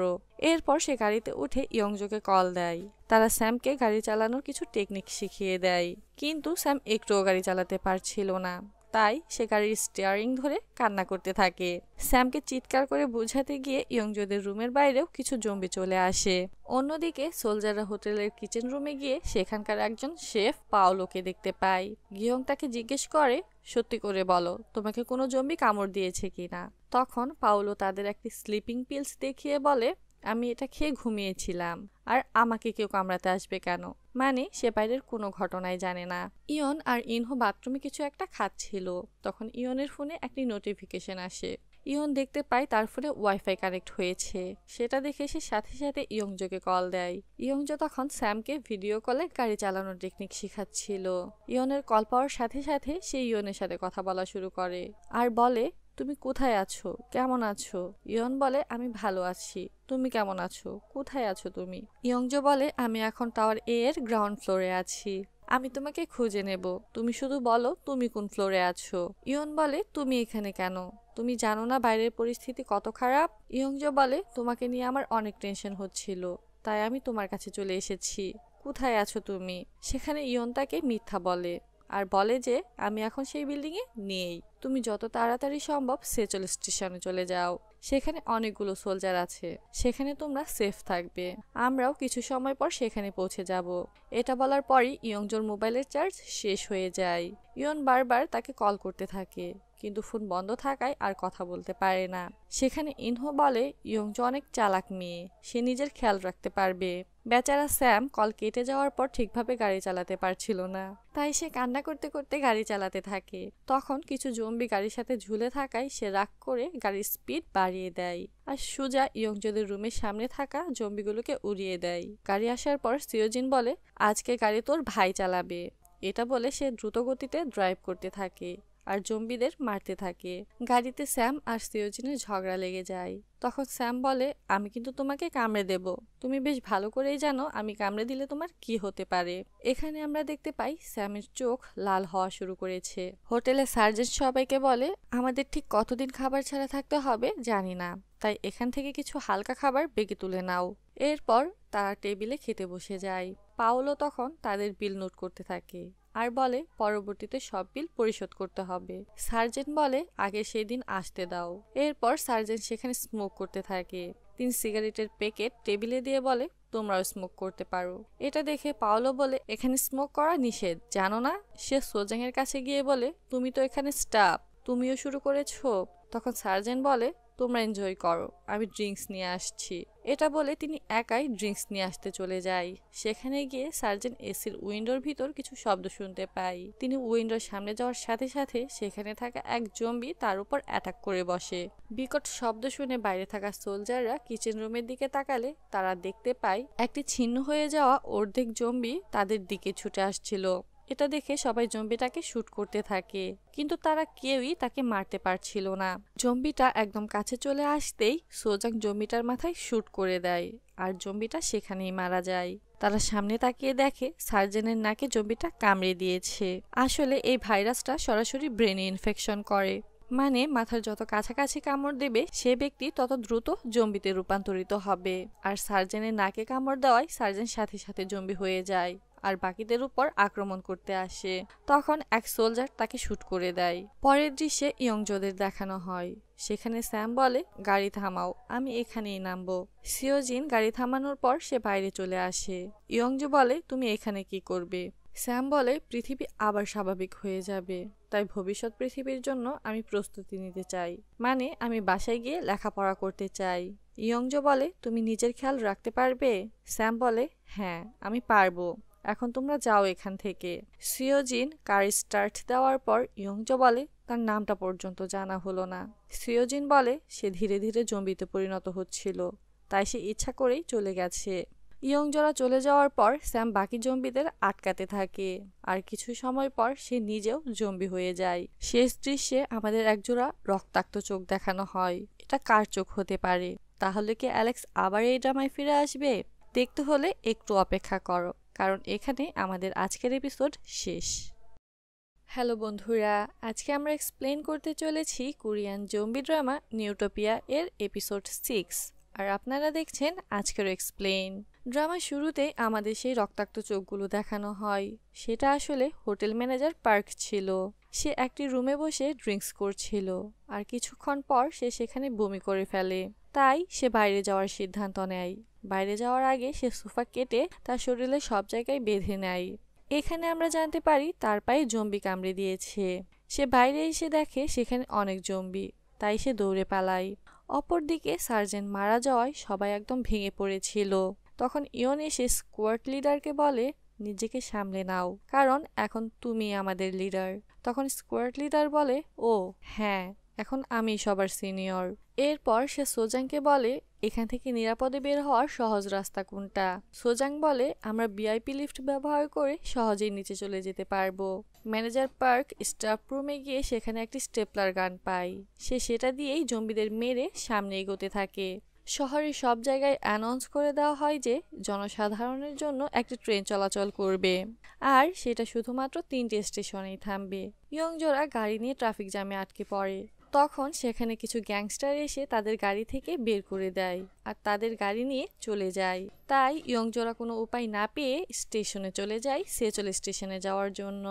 এরপর সে গাড়িতে উঠে ইয়ংজোকে কল দেয়। তারা স্যামকে গাড়ি চালানোর কিছু টেকনিক শিখিয়ে দেয়, কিন্তু স্যাম একটুও গাড়ি চালাতে পারছিল না। তাই সে গাড়ির স্টিয়ারিং ধরে কান্না করতে থাকে। স্যামকে চিৎকার করে বোঝাতে গিয়ে ইয়ংজোদের রুমের বাইরেও কিছু জম্বি চলে আসে। অন্যদিকে সোলজাররা হোটেলের কিচেন রুমে গিয়ে সেখানকার একজন শেফ পাওলোকে দেখতে পায়। গিয়ং তাকে জিজ্ঞেস করে সত্যি করে বলো তোমাকে কোনো জম্বি কামড় দিয়েছে কিনা। তখন পাওলো তাদের একটি স্লিপিং পিলস দেখিয়ে বলে আমি এটা খেয়ে ঘুমিয়েছিলাম, আর আমাকে কেউ কামড়াতে আসবে কেন? মানে সে বাইরের কোনো ঘটনাই জানে না। ইয়ন আর ইনহো বাথরুমে কিছু একটা খাচ্ছিল। তখন ইয়নের ফোনে একটি নোটিফিকেশন আসে। ইয়ন দেখতে পায় তার ফোনে ওয়াইফাই কানেক্ট হয়েছে। সেটা দেখে সে সাথে সাথে ইয়ংজোকে কল দেয়। ইয়ংজো তখন স্যামকে ভিডিও কলে গাড়ি চালানোর টেকনিক শেখাচ্ছিল। ইয়নের কল পাওয়ার সাথে সাথে সে ইয়নের সাথে কথা বলা শুরু করে আর বলে তুমি কোথায় আছো, কেমন আছো? ইয়ন বলে আমি ভালো আছি, তুমি কেমন আছো, কোথায় আছো তুমি? ইয়ংজো বলে আমি এখন টাওয়ার এ এর গ্রাউন্ড ফ্লোরে আছি, আমি তোমাকে খুঁজে নেব, তুমি শুধু বলো তুমি কোন ফ্লোরে আছো। ইয়ন বলে তুমি এখানে কেন, তুমি জানো না বাইরের পরিস্থিতি কত খারাপ? ইয়ংজো বলে তোমাকে নিয়ে আমার অনেক টেনশন হচ্ছিল, তাই আমি তোমার কাছে চলে এসেছি, কোথায় আছো তুমি? সেখানে ইয়ন তাকে মিথ্যা বলে আর বলে যে আমি এখন সেই বিল্ডিং এ নেই, তুমি যত তাড়াতাড়ি সম্ভব সেচল স্টেশনে চলে যাও, সেখানে অনেকগুলো সোলজার আছে, সেখানে তোমরা সেফ থাকবে, আমরাও কিছু সময় পর সেখানে পৌঁছে যাব। এটা বলার পরই ইয়ংজোর মোবাইলের চার্জ শেষ হয়ে যায়। ইয়ন বারবার তাকে কল করতে থাকে, কিন্তু ফোন বন্ধ থাকায় আর কথা বলতে পারে না। সেখানে ইনহো বলে ইয়ংজো অনেক চালাক মেয়ে, সে নিজের খেয়াল রাখতে পারবে। বেচারা স্যাম কল কেটে যাওয়ার পর ঠিকভাবে গাড়ি চালাতে পারছিল না, তাই সে কান্না করতে করতে গাড়ি চালাতে থাকে। তখন কিছু জম্বি গাড়ির সাথে ঝুলে থাকায় সে রাগ করে গাড়ির স্পিড বাড়িয়ে দেয়, আর সোজা ইয়ংজোদের রুমের সামনে থাকা জম্বিগুলোকে উড়িয়ে দেয়। গাড়ি আসার পর সিওজিন বলে আজকে গাড়ি তোর ভাই চালাবে। এটা বলে সে দ্রুত গতিতে ড্রাইভ করতে থাকে আর জম্বিদের মারতে থাকে। গাড়িতে স্যাম আর সিওজিনের ঝগড়া লেগে যায়। তখন স্যাম বলে আমি কিন্তু তোমাকে কামড়ে দেব, তুমি বেশ ভালো করেই জানো আমি কামড়ে দিলে তোমার কি হতে পারে। এখানে আমরা দেখতে পাই স্যামের চোখ লাল হওয়া শুরু করেছে। হোটেলে সার্জেন্ট সবাইকে বলে আমাদের ঠিক কতদিন খাবার ছাড়া থাকতে হবে জানি না, তাই এখান থেকে কিছু হালকা খাবার বেগে তুলে নাও। এরপর তারা টেবিলে খেতে বসে যায়। পাওলো তখন তাদের বিল নোট করতে থাকে আর বলে পরবর্তীতে সব বিল পরিশোধ করতে হবে। সার্জেন্ট বলে আগে সেই দিন আসতে দাও। এরপর সার্জেন্ট সেখানে স্মোক করতে থাকে। তিনি সিগারেটের প্যাকেট টেবিলে দিয়ে বলে তোমরাও স্মোক করতে পারো। এটা দেখে পাওলো বলে এখানে স্মোক করা নিষেধ জানো না। সে সোজাং এর কাছে গিয়ে বলে তুমি তো এখানে স্টাফ, তুমিও শুরু করেছো। তখন সার্জেন্ট বলে তোমরা এনজয় করো, আমি ড্রিঙ্কস নিয়ে আসছি। এটা বলে তিনি একাই ড্রিঙ্কস নিয়ে আসতে চলে যায়। সেখানে গিয়ে সার্জেন্ট এসির উইন্ডোর ভিতর কিছু শব্দ শুনতে পায়। তিনি উইন্ডোর সামনে যাওয়ার সাথে সাথে সেখানে থাকা এক জম্বি তার উপর অ্যাটাক করে বসে। বিকট শব্দ শুনে বাইরে থাকা সোলজাররা কিচেন রুমের দিকে তাকালে তারা দেখতে পায় একটি ছিন্ন হয়ে যাওয়া অর্ধেক জম্বি তাদের দিকে ছুটে আসছিল। এটা দেখে সবাই জম্বিটাকে শুট করতে থাকে, কিন্তু তারা কেউই তাকে মারতে পারছিল না। জম্বিটা একদম কাছে চলে আসতেই সোজাং জম্বিটার মাথায় শুট করে দেয় আর জম্বিটা সেখানেই মারা যায়। তারা সামনে তাকিয়ে দেখে সার্জেনের নাকে জম্বিটা কামড়ে দিয়েছে। আসলে এই ভাইরাসটা সরাসরি ব্রেনে ইনফেকশন করে, মানে মাথার যত কাছাকাছি কামড় দেবে সে ব্যক্তি তত দ্রুত জম্বিতে রূপান্তরিত হবে। আর সার্জেনের নাকে কামড় দেওয়ায় সার্জেন সাথে সাথে জম্বি হয়ে যায় আর বাকিদের উপর আক্রমণ করতে আসে। তখন এক সোলজার তাকে শুট করে দেয়। পরের দৃশ্যে ইয়ংজোদের দেখানো হয়। সেখানে স্যাম বলে গাড়ি থামাও, আমি এখানেই নামবো। সিওজিন গাড়ি থামানোর পর সে বাইরে চলে আসে। ইয়ংজো বলে তুমি এখানে কি করবে। স্যাম বলে পৃথিবী আবার স্বাভাবিক হয়ে যাবে, তাই ভবিষ্যৎ পৃথিবীর জন্য আমি প্রস্তুতি নিতে চাই, মানে আমি বাসায় গিয়ে লেখাপড়া করতে চাই। ইয়ংজো বলে তুমি নিজের খেয়াল রাখতে পারবে। স্যাম বলে হ্যাঁ আমি পারবো, এখন তোমরা যাও এখান থেকে। সিওজিন কার স্টার্ট দেওয়ার পর ইয়ংজো বলে তার নামটা পর্যন্ত জানা হলো না। সিওজিন বলে সে ধীরে ধীরে জম্বিতে পরিণত হচ্ছিল, তাই সে ইচ্ছা করেই চলে গেছে। ইয়ংজোরা চলে যাওয়ার পর স্যাম বাকি জম্বিদের আটকাতে থাকে আর কিছু সময় পর সে নিজেও জম্বি হয়ে যায়। শেষ দৃশ্যে আমাদের একজোড়া রক্তাক্ত চোখ দেখানো হয়। এটা কার চোখ হতে পারে? তাহলে কি অ্যালেক্স আবার এই ড্রামায় ফিরে আসবে? দেখতে হলে একটু অপেক্ষা করো, কারণ এখানে আমাদের আজকের এপিসোড শেষ। হ্যালো বন্ধুরা, আজকে আমরা এক্সপ্লেন করতে চলেছি কোরিয়ান জম্বি ড্রামা নিউটোপিয়া এর এপিসোড 6, আর আপনারা দেখছেন আজকের এক্সপ্লেন। ড্রামার শুরুতে আমাদের সেই রক্তাক্ত চোখগুলো দেখানো হয়। সেটা আসলে হোটেল ম্যানেজার পার্ক ছিল। সে একটি রুমে বসে ড্রিঙ্কস করছিল আর কিছুক্ষণ পর সে সেখানে বমি করে ফেলে। তাই সে বাইরে যাওয়ার সিদ্ধান্ত নেয়। বাইরে যাওয়ার আগে সে সোফা কেটে তার শরীরে সব জায়গায় বেঁধে নেয়। এখানে আমরা জানতে পারি তার পায়ে জম্বি কামড়ে দিয়েছে। সে বাইরে এসে দেখে সেখানে অনেক জম্বি, তাই সে দৌড়ে পালায়। অপরদিকে সার্জেন্ট মারা যাওয়ায় সবাই একদম ভেঙে পড়েছিল। তখন ইয়ন এসে স্কোয়াড লিডারকে বলে নিজেকে সামলে নাও, কারণ এখন তুমি আমাদের লিডার। তখন স্কোয়াড লিডার বলে ও হ্যাঁ, এখন আমি সবার সিনিয়র। এরপর সে সোজাংকে বলে এখান থেকে নিরাপদে বের হওয়ার সহজ রাস্তা কোনটা। সোজাং বলে আমরা ভিআইপি লিফট ব্যবহার করে সহজেই নিচে চলে যেতে পারবো। ম্যানেজার পার্ক স্টাফ রুমে গিয়ে সেখানে একটি স্টেপলার গান পায়। সে সেটা দিয়েই জম্বিদের মেরে সামনে এগোতে থাকে। শহরের সব জায়গায় অ্যানাউন্স করে দেওয়া হয় যে জনসাধারণের জন্য একটি ট্রেন চলাচল করবে, আর সেটা শুধুমাত্র 3টে স্টেশনেই থামবে। ইয়ংজোরা গাড়ি নিয়ে ট্রাফিক জ্যামে আটকে পড়ে। তখন সেখানে কিছু গ্যাংস্টার এসে তাদের গাড়ি থেকে বের করে দেয় আর তাদের গাড়ি নিয়ে চলে যায়। তাই ইয়ংজোরা কোনো উপায় না পেয়ে স্টেশনে চলে যায় সেচল স্টেশনে যাওয়ার জন্য।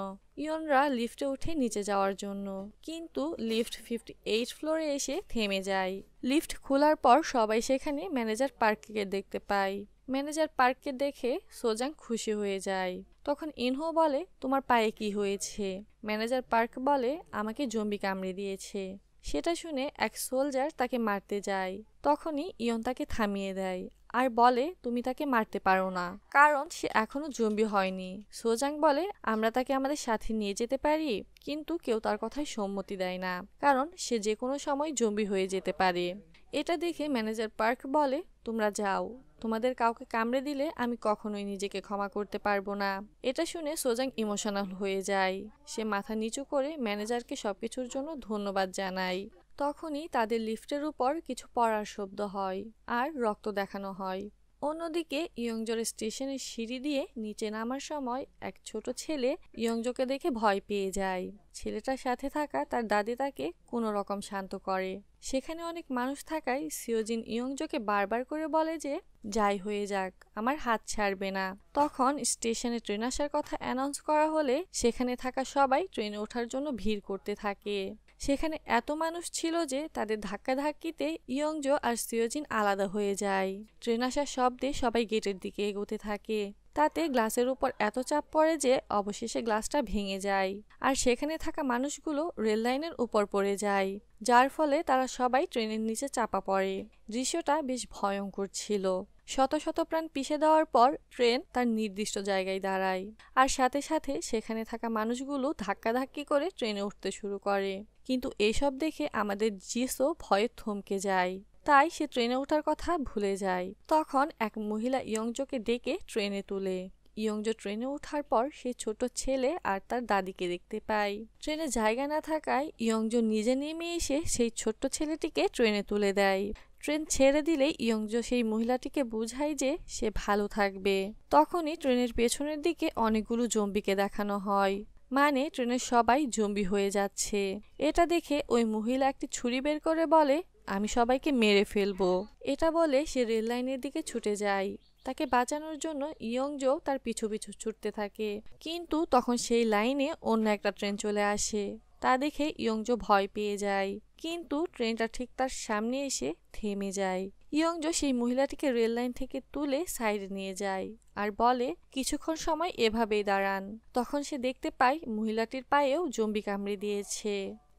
ইয়নরা লিফটে উঠে নিচে যাওয়ার জন্য, কিন্তু লিফট 58 ফ্লোরে এসে থেমে যায়। লিফট খোলার পর সবাই সেখানে ম্যানেজার পার্ককে দেখতে পায়। ম্যানেজার পার্ককে দেখে সোজাং খুশি হয়ে যায়। তখন ইনহো বলে, তোমার পায়ে কি হয়েছে? ম্যানেজার পার্ক বলে, আমাকে জম্বি কামড়ে দিয়েছে। সেটা শুনে এক সোলজার তাকে মারতে যায়। তখনই ইয়ন তাকে থামিয়ে দেয় আর বলে, তুমি তাকে মারতে পারো না, কারণ সে এখনো জম্বি হয়নি। সোজাং বলে, আমরা তাকে আমাদের সাথে নিয়ে যেতে পারি, কিন্তু কেউ তার কথায় সম্মতি দেয় না, কারণ সে যে কোনো সময় জম্বি হয়ে যেতে পারে। এটা দেখে ম্যানেজার পার্ক বলে, তোমরা যাও, তোমাদের কাউকে কামড়ে দিলে আমি কখনোই নিজেকে ক্ষমা করতে পারবো না। এটা শুনে সোজাং ইমোশনাল হয়ে যায়। সে মাথা নিচু করে ম্যানেজারকে সবকিছুর জন্য ধন্যবাদ জানায়। তখনই তাদের লিফটের উপর কিছু পড়ার শব্দ হয় আর রক্ত দেখানো হয়। অন্যদিকে ইয়ংজোর স্টেশনের সিঁড়ি দিয়ে নিচে নামার সময় এক ছোট ছেলে ইয়ংজোকে দেখে ভয় পেয়ে যায়। ছেলেটার সাথে থাকা তার দাদি তাকে কোনো রকম শান্ত করে। সেখানে অনেক মানুষ থাকায় সিওজিন ইয়ংজোকে বারবার করে বলে যে, যাই হয়ে যাক, আমার হাত ছাড়বে না। তখন স্টেশনে ট্রেন আসার কথা অ্যানাউন্স করা হলে সেখানে থাকা সবাই ট্রেনে ওঠার জন্য ভিড় করতে থাকে। সেখানে এত মানুষ ছিল যে তাদের ধাক্কাধাক্কিতে ইয়ংজো আর সিওজিন আলাদা হয়ে যায়। ট্রেন আসার শব্দে সবাই গেটের দিকে এগোতে থাকে। তাতে গ্লাসের উপর এত চাপ পড়ে যে অবশেষে গ্লাসটা ভেঙে যায় আর সেখানে থাকা মানুষগুলো রেল লাইনের উপর পড়ে যায়, যার ফলে তারা সবাই ট্রেনের নিচে চাপা পড়ে। দৃশ্যটা বেশ ভয়ঙ্কর ছিল। শত শত প্রাণ পিষে দেওয়ার পর ট্রেন তার নির্দিষ্ট জায়গায় দাঁড়ায় আর সাথে সাথে সেখানে থাকা মানুষগুলো ধাক্কাধাক্কি করে ট্রেনে উঠতে শুরু করে। কিন্তু এসব দেখে আমাদের জিসো ভয়ে থমকে যায়, তাই সে ট্রেনে ওঠার কথা ভুলে যায়। তখন এক মহিলা ইয়ংজোকে ডেকে ট্রেনে তুলে। ইয়ংজো ট্রেনে ওঠার পর সে ছোট ছেলে আর তার দাদিকে দেখতে পায়। ট্রেনে জায়গা না থাকায় ইয়ংজো নিজে নেমে এসে সেই ছোট্ট ছেলেটিকে ট্রেনে তুলে দেয়। ট্রেন ছেড়ে দিলেই ইয়ংজো সেই মহিলাটিকে বোঝায় যে সে ভালো থাকবে। তখনই ট্রেনের পেছনের দিকে অনেকগুলো জম্বিকে দেখানো হয়, মানে ট্রেনের সবাই জম্বি হয়ে যাচ্ছে। এটা দেখে ওই মহিলা একটি ছুরি বের করে বলে, আমি সবাইকে মেরে ফেলবো। এটা বলে সে রেল লাইনের দিকে ছুটে যায়। তাকে বাঁচানোর জন্য ইয়ংজো তার পিছু পিছু ছুটতে থাকে, কিন্তু তখন সেই লাইনে অন্য একটা ট্রেন চলে আসে। তা দেখে ইয়ংজো ভয় পেয়ে যায়, কিন্তু ট্রেনটা ঠিক তার সামনে এসে থেমে যায়। ইয়ংজো সেই মহিলাটিকে রেল লাইন থেকে তুলে সাইডে নিয়ে যায় আর বলে, কিছুক্ষণ সময় এভাবেই দাঁড়ান। তখন সে দেখতে পায় মহিলাটির পায়েও জম্বি কামড়ে দিয়েছে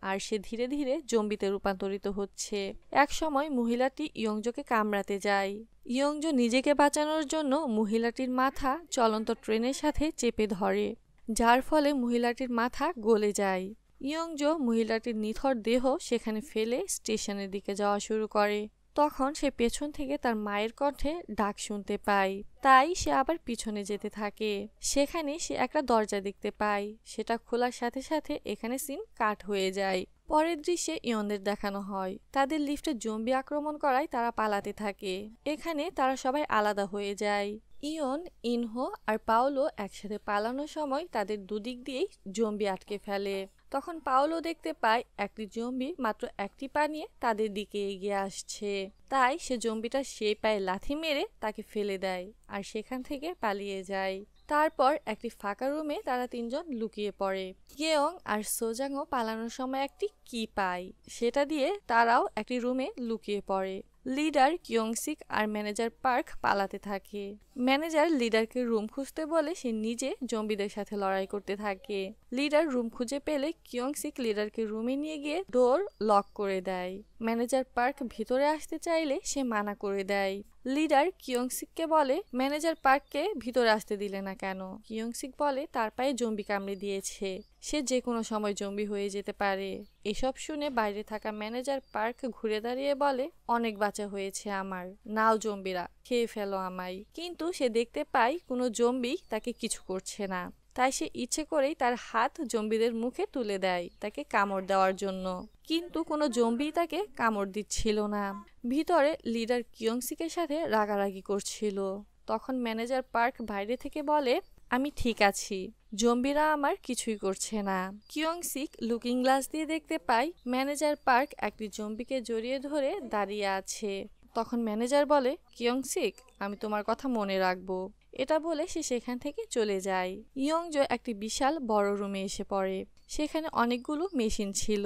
আর সে ধীরে ধীরে জম্বিতে রূপান্তরিত হচ্ছে। এক সময় মহিলাটি ইয়ংজোকে কামড়াতে যায়। ইয়ংজো নিজেকে বাঁচানোর জন্য মহিলাটির মাথা চলন্ত ট্রেনের সাথে চেপে ধরে, যার ফলে মহিলাটির মাথা গলে যায়। ইয়ংজো মহিলাটির নিথর দেহ সেখানে ফেলে স্টেশনের দিকে যাওয়া শুরু করে। তখন সে পেছন থেকে তার মায়ের কণ্ঠে ডাক শুনতে পায়, তাই সে আবার পিছনে যেতে থাকে। সেখানে সে একটা দরজা দেখতে পায়। সেটা খোলার সাথে সাথে এখানে সিন কাট হয়ে যায়। পরের দৃশ্যে ইয়নদের দেখানো হয়। তাদের লিফটে জম্বি আক্রমণ করায় তারা পালাতে থাকে। এখানে তারা সবাই আলাদা হয়ে যায়। ইয়ন, ইনহো আর পাওলো একসাথে পালানোর সময় তাদের দুদিক দিয়েই জম্বি আটকে ফেলে। তখন পাওলো দেখতে পায় একটি জম্বি মাত্র একটি পা নিয়ে তাদের দিকে এগিয়ে আসছে। তাই সে জম্বিটা সেই পায়ে লাথি মেরে তাকে ফেলে দেয় আর সেখান থেকে পালিয়ে যায়। তারপর একটি ফাঁকা রুমে তারা তিনজন লুকিয়ে পড়ে। ইয়ং আর সোজাংও পালানোর সময় একটি কি পায়, সেটা দিয়ে তারাও একটি রুমে লুকিয়ে পড়ে। লিডার কিয়ংসিক আর ম্যানেজার পার্ক পালাতে থাকে। ম্যানেজার লিডারকে রুম খুঁজতে বলে সে নিজে জম্বিদের সাথে লড়াই করতে থাকে। লিডার রুম খুঁজে পেলে কিয়ংসিক লিডারকে রুমে নিয়ে গিয়ে ডোর লক করে দেয়। ম্যানেজার পার্ক ভিতরে আসতে চাইলে সে মানা করে দেয়। লিডার কিয়ংসিককে বলে, ম্যানেজার পার্ককে ভিতরে আসতে দিলে না কেন? কিয়ংসিক বলে তার পায়ে জম্বি কামড়ে দিয়েছে, সে যে কোনো সময় জম্বি হয়ে যেতে পারে। এসব শুনে বাইরে থাকা ম্যানেজার পার্ক ঘুরে দাঁড়িয়ে বলে, অনেক বাঁচা হয়েছে আমার, নাও জম্বিরা খেয়ে ফেলো আমায়। কিন্তু সে দেখতে পায় কোনো জম্বি তাকে কিছু করছে না, তাই সে ইচ্ছে করেই তার হাত জম্বিদের মুখে তুলে দেয় তাকে কামড় দেওয়ার জন্য, কিন্তু কোনো জম্বি তাকে কামড় দিচ্ছিল না। ভিতরে লিডার কিয়ংসিকের সাথে রাগারাগি করছিল। তখন ম্যানেজার পার্ক বাইরে থেকে বলে, আমি ঠিক আছি, জম্বিরা আমার কিছুই করছে না। কিয়ংসিক লুকিং গ্লাস দিয়ে দেখতে পায় ম্যানেজার পার্ক একটি জম্বিকে জড়িয়ে ধরে দাঁড়িয়ে আছে। তখন ম্যানেজার বলে, কিয়ংসিক, আমি তোমার কথা মনে রাখবো। এটা বলে সে সেখান থেকে চলে যায়। ইয়ংজো একটি বিশাল বড় রুমে এসে পড়ে। সেখানে অনেকগুলো মেশিন ছিল।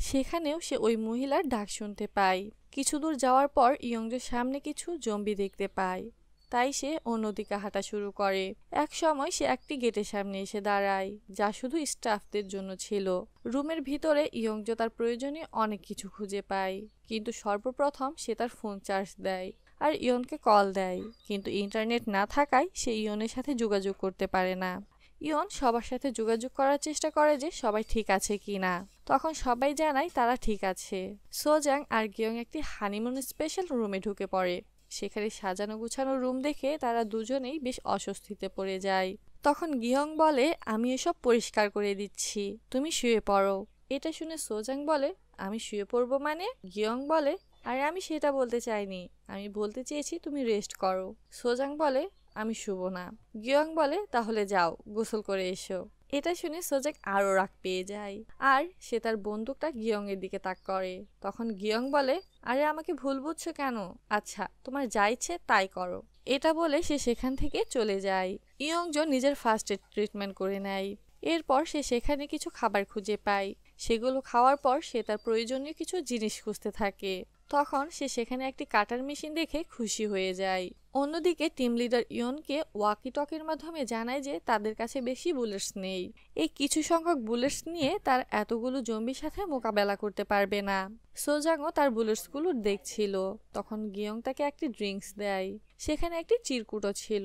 সেখানেও সে ওই মহিলার ডাক শুনতে পায়। কিছু দূর যাওয়ার পর ইয়ংজোর সামনে কিছু জম্বি দেখতে পায়। তাই সে অন্যদিকে হাঁটা শুরু করে। এক সময় সে একটি গেটের সামনে এসে দাঁড়ায়, যা শুধু স্টাফদের জন্য ছিল। রুমের ভিতরে ইয়ংজো তার প্রয়োজনীয় অনেক কিছু খুঁজে পায়, কিন্তু সর্বপ্রথম সে তার ফোন চার্জ দেয় আর ইয়নকে কল দেয়, কিন্তু ইন্টারনেট না থাকায় সে ইয়নের সাথে যোগাযোগ করতে পারে না। ইয়ন সবার সাথে যোগাযোগ করার চেষ্টা করে যে সবাই ঠিক আছে কিনা। তখন সবাই জানায় তারা ঠিক আছে। সোজাং আর গিয়ং একটি হানিমুন স্পেশাল রুমে ঢুকে পড়ে। সেখানে সাজানো গুছানো রুম দেখে তারা দুজনেই বেশ অস্বস্তিতে পড়ে যায়। তখন গিয়ং বলে, আমি এসব পরিষ্কার করে দিচ্ছি, তুমি শুয়ে পড়ো। এটা শুনে সোজাং বলে, আমি শুয়ে পড়বো মানে? গিয়ং বলে, আরে আমি সেটা বলতে চাইনি, আমি বলতে চেয়েছি তুমি রেস্ট করো। সোজাং বলে, আমি শুব না। গিয়ং বলে, তাহলে যাও, গোসল করে এসো। এটা শুনে সোজাং আরো রাগ পেয়ে যায় আর সে তার বন্দুকটা গিয়ং এর দিকে তাক করে। তখন গিয়ং বলে, আরে আমাকে ভুল বুঝছো কেন? আচ্ছা, তোমার যা ইচ্ছে তাই করো। এটা বলে সে সেখান থেকে চলে যায়। ইয়ংজো নিজের ফার্স্ট এড ট্রিটমেন্ট করে নেয়। এরপর সে সেখানে কিছু খাবার খুঁজে পায়। সেগুলো খাওয়ার পর সে তার প্রয়োজনীয় কিছু জিনিস খুঁজতে থাকে। তখন সে সেখানে একটি কাটার মেশিন দেখে খুশি হয়ে যায়। অন্যদিকে টিম লিডার ইয়নকে ওয়াকি টকের মাধ্যমে জানায় যে তাদের কাছে বেশি বুলেটস নেই। এই কিছু সংখ্যক বুলেটস নিয়ে তার এতগুলো জম্বির সাথে মোকাবেলা করতে পারবে না। সোজাংও তার বুলেটসগুলো দেখছিল। তখন গিয়ং তাকে একটি ড্রিঙ্কস দেয়। সেখানে একটি চিরকুটও ছিল।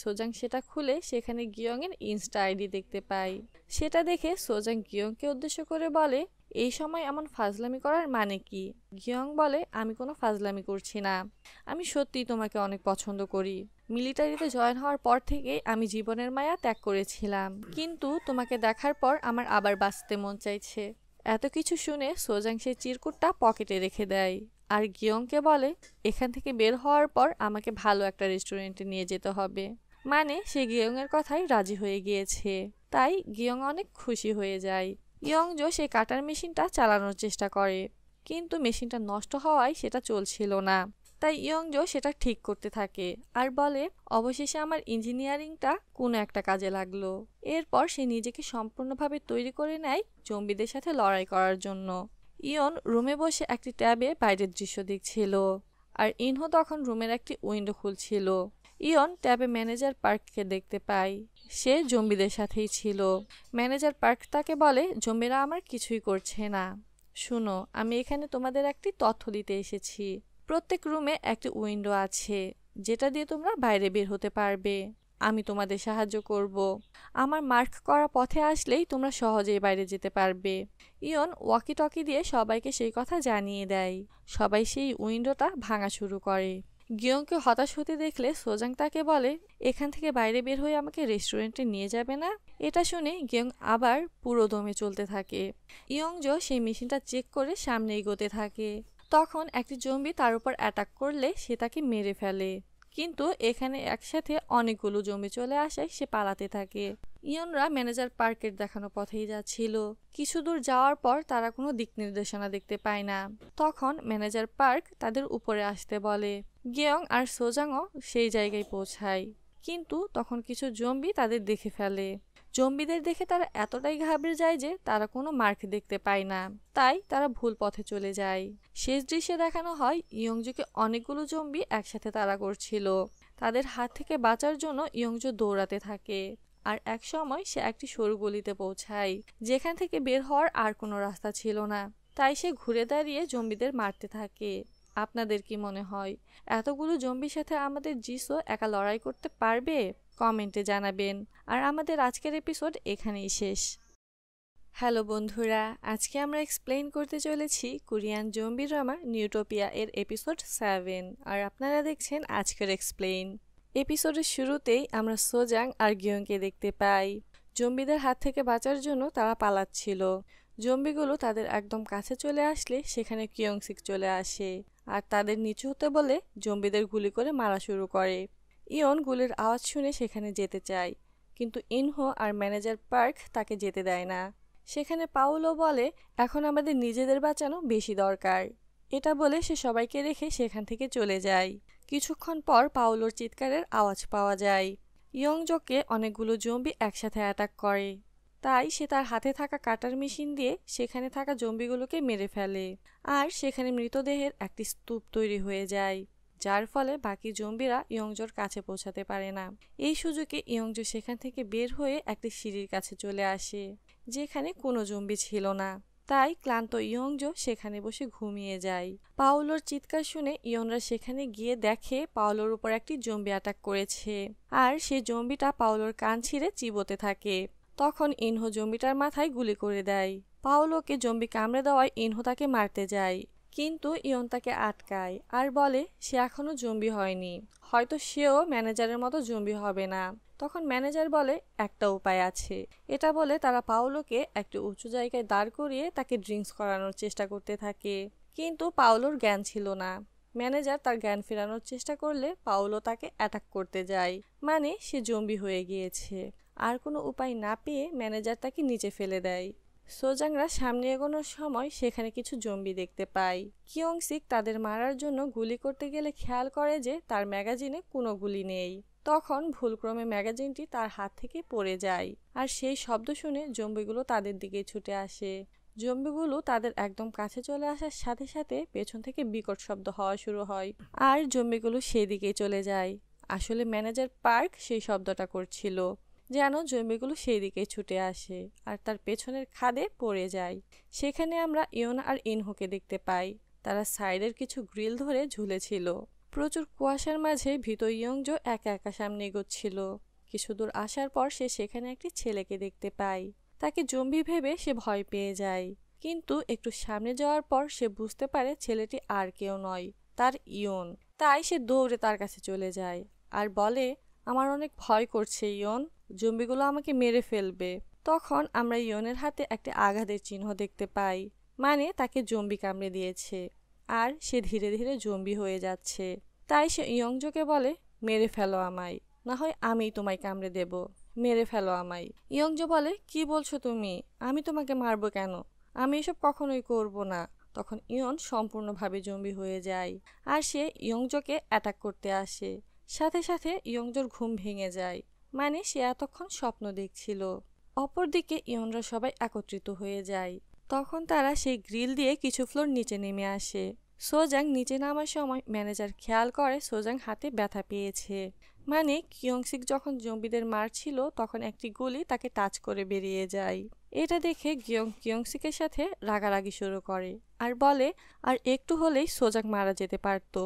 সোজাং সেটা খুলে সেখানে গিয়ং এর ইনস্টা আইডি দেখতে পায়। সেটা দেখে সোজাং গিয়ংকে উদ্দেশ্য করে বলে, এই সময় এমন ফাজলামি করার মানে কি? গিয়ং বলে, আমি কোনো ফাজলামি করছি না, আমি সত্যিই তোমাকে অনেক পছন্দ করি। মিলিটারিতে জয়েন হওয়ার পর থেকে আমি জীবনের মায়া ত্যাগ করেছিলাম, কিন্তু তোমাকে দেখার পর আমার আবার বাঁচতে মন চাইছে। এত কিছু শুনে সোজাং সে চিরকুটটা পকেটে রেখে দেয় আর গিয়ংকে বলে, এখান থেকে বের হওয়ার পর আমাকে ভালো একটা রেস্টুরেন্টে নিয়ে যেতে হবে। মানে সে গিয়ং এর কথাই রাজি হয়ে গিয়েছে। তাই গিয়ং অনেক খুশি হয়ে যায়। ইয়ংজো সেই কাটার মেশিনটা চালানোর চেষ্টা করে, কিন্তু মেশিনটা নষ্ট হওয়ায় সেটা চলছিল না। তাই ইয়ংজো সেটা ঠিক করতে থাকে আর বলে, অবশেষে আমার ইঞ্জিনিয়ারিংটা কোনো একটা কাজে লাগলো। এরপর সে নিজেকে সম্পূর্ণভাবে তৈরি করে নেয় জম্বিদের সাথে লড়াই করার জন্য। ইয়ন রুমে বসে একটি ট্যাবে বাইরের দৃশ্য দেখছিল আর ইনহো তখন রুমের একটি উইন্ডো খুলছিল। ইয়ন ট্যাবে ম্যানেজার পার্ককে দেখতে পায়। সে জম্বিদের সাথেই ছিল। ম্যানেজার পার্ক তাকে বলে, জম্বিরা আমার কিছুই করছে না। শুনো, আমি এখানে তোমাদের একটি তথ্য দিতে এসেছি। প্রত্যেক রুমে একটি উইন্ডো আছে, যেটা দিয়ে তোমরা বাইরে বের হতে পারবে। আমি তোমাদের সাহায্য করব। আমার মার্ক করা পথে আসলেই তোমরা সহজেই বাইরে যেতে পারবে। ইয়ন ওয়াকি টকি দিয়ে সবাইকে সেই কথা জানিয়ে দেয়। সবাই সেই উইন্ডোটা ভাঙা শুরু করে। গিয়ংকে হতাশ হতে দেখলে সোজাং তাকে বলে, এখান থেকে বাইরে বের হয়ে আমাকে রেস্টুরেন্টে নিয়ে যাবে না? এটা শুনে গিয়ং আবার পুরো দমে চলতে থাকে। ইয়ংজো সেই মেশিনটা চেক করে সামনে এগোতে থাকে। তখন একটি জম্বি তার উপর অ্যাটাক করলে সে তাকে মেরে ফেলে, কিন্তু এখানে একসাথে অনেকগুলো জম্বি চলে আসায় সে পালাতে থাকে। ইয়নরা ম্যানেজার পার্কের দেখানো পথেই যাচ্ছিল। কিছু দূর যাওয়ার পর তারা কোনো দিক নির্দেশনা দেখতে পায় না। তখন ম্যানেজার পার্ক তাদের উপরে আসতে বলে। গিয়ং আর সোজাংও সেই জায়গায় পৌঁছায়, কিন্তু তখন কিছু জম্বি তাদের দেখে ফেলে। জম্বিদের দেখে তারা এতটাই ঘাবড়ে যায় যে তারা কোনো মার্ক দেখতে পায় না, তাই তারা ভুল পথে চলে যায়। শেষ দৃশ্যে দেখানো হয় ইয়ংজোকে অনেকগুলো জম্বি একসাথে তাড়া করছিল। তাদের হাত থেকে বাঁচার জন্য ইয়ংজো দৌড়াতে থাকে আর এক সময় সে একটি সরু গলিতে পৌঁছায়, যেখান থেকে বের হওয়ার আর কোনো রাস্তা ছিল না। তাই সে ঘুরে দাঁড়িয়ে জম্বিদের মারতে থাকে। আপনাদের কি মনে হয়, এতগুলো জম্বির সাথে আমাদের জিসো একা লড়াই করতে পারবে? কমেন্টে জানাবেন। আর আমাদের আজকের এপিসোড এখানেই শেষ। হ্যালো বন্ধুরা, আজকে আমরা এক্সপ্লেইন করতে চলেছি কোরিয়ান জম্বি ড্রামা নিউটোপিয়া এর এপিসোড 7, আর আপনারা দেখছেন আজকের এক্সপ্লেইন। এপিসোডের শুরুতেই আমরা সোজাং আর গিয়ংকে দেখতে পাই। জম্বিদের হাত থেকে বাঁচার জন্য তারা পালাচ্ছিল। জম্বিগুলো তাদের একদম কাছে চলে আসলে সেখানে কিয়ংসিক চলে আসে আর তাদের নিচু হতে বলে জম্বিদের গুলি করে মারা শুরু করে। ইয়ন গুলির আওয়াজ শুনে সেখানে যেতে চায়, কিন্তু ইনহো আর ম্যানেজার পার্ক তাকে যেতে দেয় না। সেখানে পাউলো বলে, এখন আমাদের নিজেদের বাঁচানো বেশি দরকার। এটা বলে সে সবাইকে রেখে সেখান থেকে চলে যায়। কিছুক্ষণ পর পাউলোর চিৎকারের আওয়াজ পাওয়া যায়। ইয়ংজোকে অনেকগুলো জম্বি একসাথে অ্যাটাক করে, তাই সে তার হাতে থাকা কাটার মেশিন দিয়ে সেখানে থাকা জম্বিগুলোকে মেরে ফেলে আর সেখানে মৃতদেহের একটি স্তূপ তৈরি হয়ে যায়, যার ফলে বাকি জম্বিরা ইয়ংজোর কাছে পৌঁছাতে পারে না। এই সুযোগে ইয়ংজো সেখান থেকে বের হয়ে একটি সিঁড়ির কাছে চলে আসে, যেখানে কোনো জম্বি ছিল না। তাই ক্লান্ত ইয়ংজো সেখানে বসে ঘুমিয়ে যায়। পাওলোর চিৎকার শুনে ইয়নরা সেখানে গিয়ে দেখে পাওলোর উপর একটি জম্বি অ্যাটাক করেছে, আর সেই জম্বিটা পাওলোর কান ছিঁড়ে চিবোতে থাকে। তখন ইনহো জম্বিটার মাথায় গুলি করে দেয়। পাওলোকে জম্বি কামড়ে দেওয়ায় ইনহো তাকে মারতে যায়, কিন্তু ইয়ন তাকে আটকায় আর বলে সে এখনো জম্বি হয়নি, হয়তো সেও ম্যানেজারের মতো জম্বি হবে না। তখন ম্যানেজার বলে একটা উপায় আছে। এটা বলে তারা পাওলোকে একটি উঁচু জায়গায় দাঁড় করিয়ে তাকে ড্রিঙ্কস করানোর চেষ্টা করতে থাকে, কিন্তু পাওলোর জ্ঞান ছিল না। ম্যানেজার তার জ্ঞান ফেরানোর চেষ্টা করলে পাওলো তাকে অ্যাটাক করতে যায়, মানে সে জম্বি হয়ে গিয়েছে। আর কোনো উপায় না পেয়ে ম্যানেজার তাকে নিচে ফেলে দেয়। সোজাংরা সামনে এগোনোর সময় সেখানে কিছু জম্বি দেখতে পায়। কিয়ংসিক তাদের মারার জন্য গুলি করতে গেলে খেয়াল করে যে তার ম্যাগাজিনে কোনো গুলি নেই। তখন ভুলক্রমে ম্যাগাজিনটি তার হাত থেকে পড়ে যায়, আর সেই শব্দ শুনে জম্বিগুলো তাদের দিকে ছুটে আসে। জম্বিগুলো তাদের একদম কাছে চলে আসার সাথে সাথে পেছন থেকে বিকট শব্দ হওয়া শুরু হয়, আর জম্বিগুলো সেই দিকেই চলে যায়। আসলে ম্যানেজার পার্ক সেই শব্দটা করছিল, যেন জম্বিগুলো সেই দিকে ছুটে আসে আর তার পেছনের খাদে পড়ে যায়। সেখানে আমরা ইয়ন আর ইনহোকে দেখতে পাই। তারা সাইডের কিছু গ্রিল ধরে ঝুলেছিল। প্রচুর কুয়াশার মাঝে ভীত ইয়ংজো একা একা সামনে এগোচ্ছিল। কিছু দূর আসার পর সে সেখানে একটি ছেলেকে দেখতে পায়। তাকে জম্বি ভেবে সে ভয় পেয়ে যায়, কিন্তু একটু সামনে যাওয়ার পর সে বুঝতে পারে ছেলেটি আর কেউ নয়, তার ইয়ন। তাই সে দৌড়ে তার কাছে চলে যায় আর বলে, আমার অনেক ভয় করছে ইয়ন, জম্বিগুলো আমাকে মেরে ফেলবে। তখন আমরা ইয়নের হাতে একটা আঘাতের চিহ্ন দেখতে পাই, মানে তাকে জম্বি কামড়ে দিয়েছে আর সে ধীরে ধীরে জম্বি হয়ে যাচ্ছে। তাই সে ইয়ংজোকে বলে, মেরে ফেলো আমায়, না হয় আমি তোমায় কামড়ে দেব, মেরে ফেলো আমায়। ইয়ংজো বলে, কি বলছো তুমি, আমি তোমাকে মারবো কেন, আমি এসব কখনোই করব না। তখন ইয়ন সম্পূর্ণভাবে জম্বি হয়ে যায় আর সে ইয়ংজোকে অ্যাটাক করতে আসে। সাথে সাথে ইয়ংজোর ঘুম ভেঙে যায়, মানে সে এতক্ষণ স্বপ্ন দেখছিল। অপরদিকে ইয়নরা সবাই একত্রিত হয়ে যায়। তখন তারা সেই গ্রিল দিয়ে কিছু ফ্লোর নিচে নেমে আসে। সোজাং নিচে নামার সময় ম্যানেজার খেয়াল করে সোজাং হাতে ব্যথা পেয়েছে, মানে কিয়ংসিক যখন জম্বিদের মারছিল তখন একটি গুলি তাকে টাচ করে বেরিয়ে যায়। এটা দেখে কিয়ংসিকের সাথে রাগারাগি শুরু করে আর বলে, আর একটু হলেই সোজাং মারা যেতে পারত,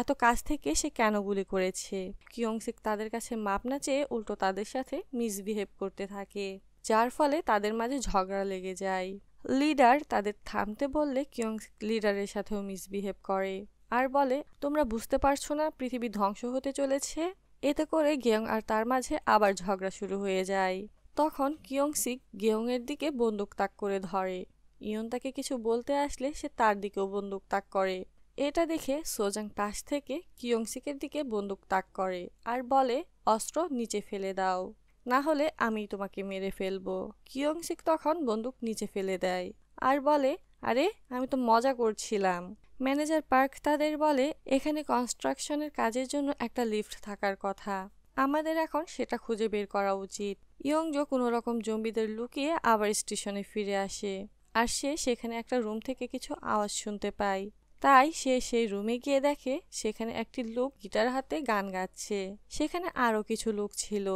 এত কাছ থেকে সে কেন গুলি করেছে। কিয়ংসিক তাদের কাছে মাপ না চেয়ে উল্টো তাদের সাথে মিসবিহেভ করতে থাকে, যার ফলে তাদের মাঝে ঝগড়া লেগে যায়। লিডার তাদের থামতে বললে কিয়ংসিক লিডারের সাথেও মিসবিহেভ করে আর বলে, তোমরা বুঝতে পারছো না পৃথিবী ধ্বংস হতে চলেছে। এতে করে গেয়ং আর তার মাঝে আবার ঝগড়া শুরু হয়ে যায়। তখন কিয়ংসিক গেয়ং এর দিকে বন্দুক তাক করে ধরে। ইয়ন তাকে কিছু বলতে আসলে সে তার দিকেও বন্দুক তাক করে। এটা দেখে সোজাং পাশ থেকে কিয়ংসিকের দিকে বন্দুক তাক করে আর বলে, অস্ত্র নিচে ফেলে দাও, না হলে আমি তোমাকে মেরে ফেলবো। কিয়ংসিক তখন বন্দুক নিচে ফেলে দেয় আর বলে, আরে আমি তো মজা করছিলাম। ম্যানেজার পার্ক তাদের বলে, এখানে কনস্ট্রাকশনের কাজের জন্য একটা লিফট থাকার কথা, আমাদের এখন সেটা খুঁজে বের করা উচিত। ইয়ংজো কোনো রকম জম্বিদের লুকিয়ে আবার স্টেশনে ফিরে আসে আর সে সেখানে একটা রুম থেকে কিছু আওয়াজ শুনতে পায়। তাই সে সেই রুমে গিয়ে দেখে সেখানে একটি লোক গিটার হাতে গান গাচ্ছে। সেখানে আরো কিছু লোক ছিল।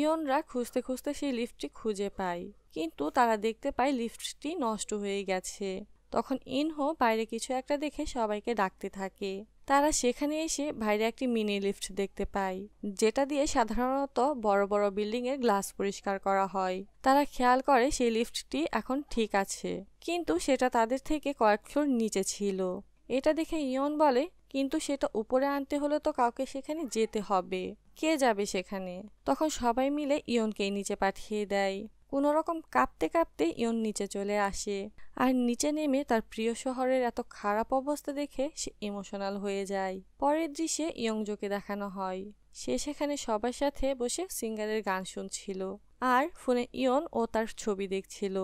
ইয়নরা খুঁজতে খুঁজতে সেই লিফটটি খুঁজে পায়, কিন্তু তারা দেখতে পায় লিফটটি নষ্ট হয়ে গেছে। তখন ইনহো বাইরে কিছু একটা দেখে সবাইকে ডাকতে থাকে। তারা সেখানে এসে বাইরে একটি মিনি লিফট দেখতে পায়, যেটা দিয়ে সাধারণত বড় বড় বিল্ডিং এর গ্লাস পরিষ্কার করা হয়। তারা খেয়াল করে সেই লিফটটি এখন ঠিক আছে, কিন্তু সেটা তাদের থেকে কয়েক ফ্লোর নিচে ছিল। এটা দেখে ইয়ন বলে, কিন্তু সেটা উপরে আনতে হলে তো কাউকে সেখানে যেতে হবে, কে যাবে সেখানে। তখন সবাই মিলে ইয়নকেই নিচে পাঠিয়ে দেয়। কোনো রকম কাঁপতে কাঁপতে ইয়ন নিচে চলে আসে আর নিচে নেমে তার প্রিয় শহরের এত খারাপ অবস্থা দেখে সে ইমোশনাল হয়ে যায়। পরের দৃশ্যে ইয়ংজোকে দেখানো হয়, সে সেখানে সবার সাথে বসে সিঙ্গারের গান শুনছিল আর ফোনে ইয়ন ও তার ছবি দেখছিল।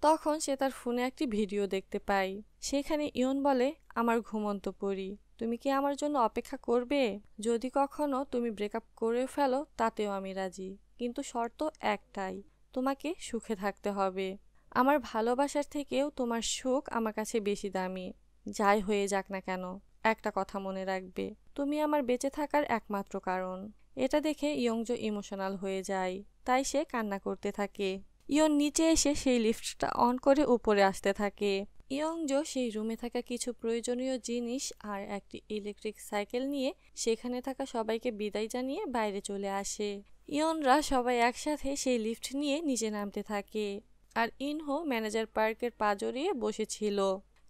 তখন সে তার ফোনে একটি ভিডিও দেখতে পায়। সেখানে ইয়ন বলে, আমার ঘুমন্ত পরী, তুমি কি আমার জন্য অপেক্ষা করবে? যদি কখনো তুমি ব্রেকআপ করে ফেলো তাতেও আমি রাজি, কিন্তু শর্ত একটাই, তোমাকে সুখে থাকতে হবে। আমার ভালোবাসার থেকেও তোমার সুখ আমার কাছে বেশি দামি। যাই হয়ে যাক না কেন, একটা কথা মনে রাখবে, তুমি আমার বেঁচে থাকার একমাত্র কারণ। এটা দেখে ইয়ংজো ইমোশনাল হয়ে যায়, তাই সে কান্না করতে থাকে। ইয়ন নিচে এসে সেই লিফটটা অন করে উপরে আসতে থাকে। ইয়ংজো সেই রুমে থাকা কিছু প্রয়োজনীয় জিনিস আর একটি ইলেকট্রিক সাইকেল নিয়ে সেখানে থাকা সবাইকে বিদায় জানিয়ে বাইরে চলে আসে। ইয়নরা সবাই একসাথে সেই লিফট নিয়ে নিচে নামতে থাকে, আর ইনহো ম্যানেজার পার্কের পা জড়িয়ে বসেছিল,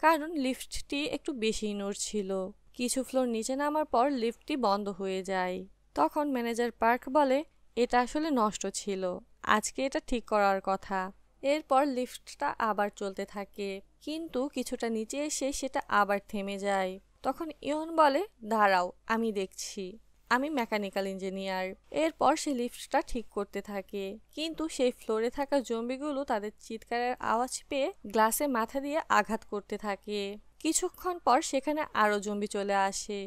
কারণ লিফটটি একটু বেশি নড়ছিল। কিছু ফ্লোর নিচে নামার পর লিফটটি বন্ধ হয়ে যায়। তখন ম্যানেজার পার্ক বলে, এটা আসলে নষ্ট ছিল, আজকে এটা ঠিক করার কথা। এরপর লিফটটা আবার চলতে থাকে, কিন্তু কিছুটা নিচে এসে সেটা আবার থেমে যায়। তখন ইয়ন বলে, দাঁড়াও, আমি দেখছি, আমি মেকানিক্যাল ইঞ্জিনিয়ার। এরপর সে লিফটটা ঠিক করতে থাকে, কিন্তু সেই ফ্লোরে থাকা জম্বিগুলো তাদের চিৎকারের আওয়াজ পেয়ে গ্লাসে মাথা দিয়ে আঘাত করতে থাকে। কিছুক্ষণ পর সেখানে আরো জম্বি চলে আসে,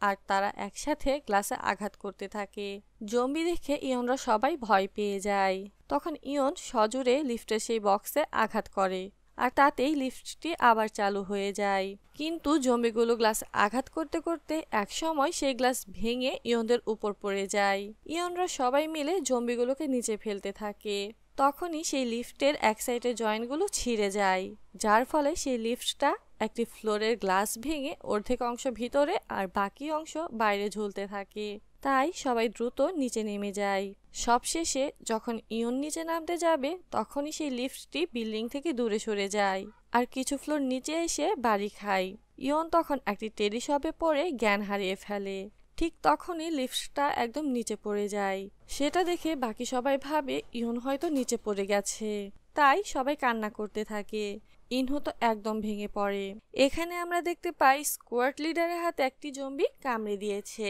আর তারা একসাথে গ্লাসে আঘাত করতে থাকে। জম্বি দেখে ইয়নরা সবাই ভয় পেয়ে যায়। তখন ইয়ন সজোরে লিফটের সেই বক্সে আঘাত করে, আর তাতেই লিফটটি আবার চালু হয়ে যায়। কিন্তু জম্বিগুলো গ্লাসে আঘাত করতে করতে একসময় সেই গ্লাস ভেঙে ইয়নদের উপর পড়ে যায়। ইয়নরা সবাই মিলে জম্বিগুলোকে নিচে ফেলতে থাকে। তখনই সেই লিফটের এক সাইডের জয়েন্টগুলো ছিঁড়ে যায়, যার ফলে সেই লিফটটা একটি ফ্লোরের গ্লাস ভেঙে অর্ধেক অংশ ভিতরে আর বাকি অংশ বাইরে ঝুলতে থাকে। তাই সবাই দ্রুত নিচে নেমে যায়। সবশেষে যখন ইয়ন নিচে নামতে যাবে, তখনই সেই লিফটটি বিল্ডিং থেকে দূরে সরে যায় আর কিছু ফ্লোর নিচে এসে বাড়ি খায়। ইয়ন তখন একটি টেডি শপে পড়ে জ্ঞান হারিয়ে ফেলে। ঠিক তখনই লিফটটা একদম নিচে পড়ে যায়। সেটা দেখে বাকি সবাই ভাবে ইয়ন হয়তো নিচে পড়ে গেছে, তাই সবাই কান্না করতে থাকে। ইনহো তো একদম ভেঙে পড়ে। এখানে আমরা দেখতে পাই স্কোয়াড লিডারের হাতে একটি জম্বি কামড়ে দিয়েছে,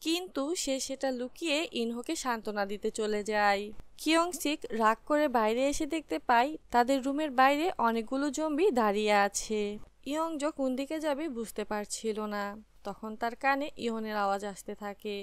কিন্তু সে সেটা লুকিয়ে ইনহোকে সান্ত্বনা দিতে চলে যায়। কিয়ংসিক রাগ করে বাইরে এসে দেখতে পাই তাদের রুমের বাইরে অনেকগুলো জম্বি দাঁড়িয়ে আছে। ইয়ংজো কোন দিকে যাবে বুঝতে পারছিল না। তখন তার কানে ইয়নের আওয়াজ আসতে থাকে,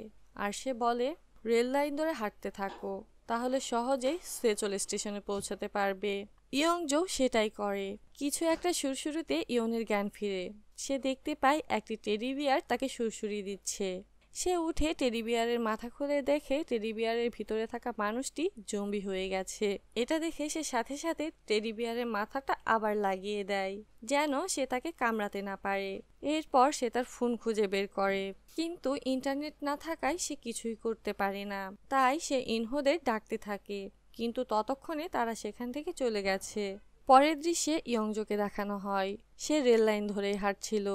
আর সে বলে, রেল লাইন ধরে হাঁটতে থাকো, তাহলে সহজেই সেচল স্টেশনে পৌঁছাতে পারবে। ইয়ংজো সেটাই করে। কিছু একটা সুরসুরিতে ইয়নের জ্ঞান ফিরে। সে দেখতে পায় একটি টেডি বিয়ার তাকে সুরসুরি দিচ্ছে। সে উঠে টেডি বিয়ারের মাথা খুলে দেখে টেডি বিয়ারের ভিতরে থাকা মানুষটি জম্বি হয়ে গেছে। এটা দেখে সে সাথে সাথে টেডি বিয়ারের মাথাটা আবার লাগিয়ে দেয়, যেন সে তাকে কামড়াতে না পারে। এরপর সে তার ফোন খুঁজে বের করে, কিন্তু ইন্টারনেট না থাকায় সে কিছুই করতে পারে না। তাই সে ইনহোদের ডাকতে থাকে, কিন্তু ততক্ষণে তারা সেখান থেকে চলে গেছে। পরের দৃশ্যে ইয়ংজোকে দেখানো হয়, সে রেল লাইন ধরে হাঁটছিল।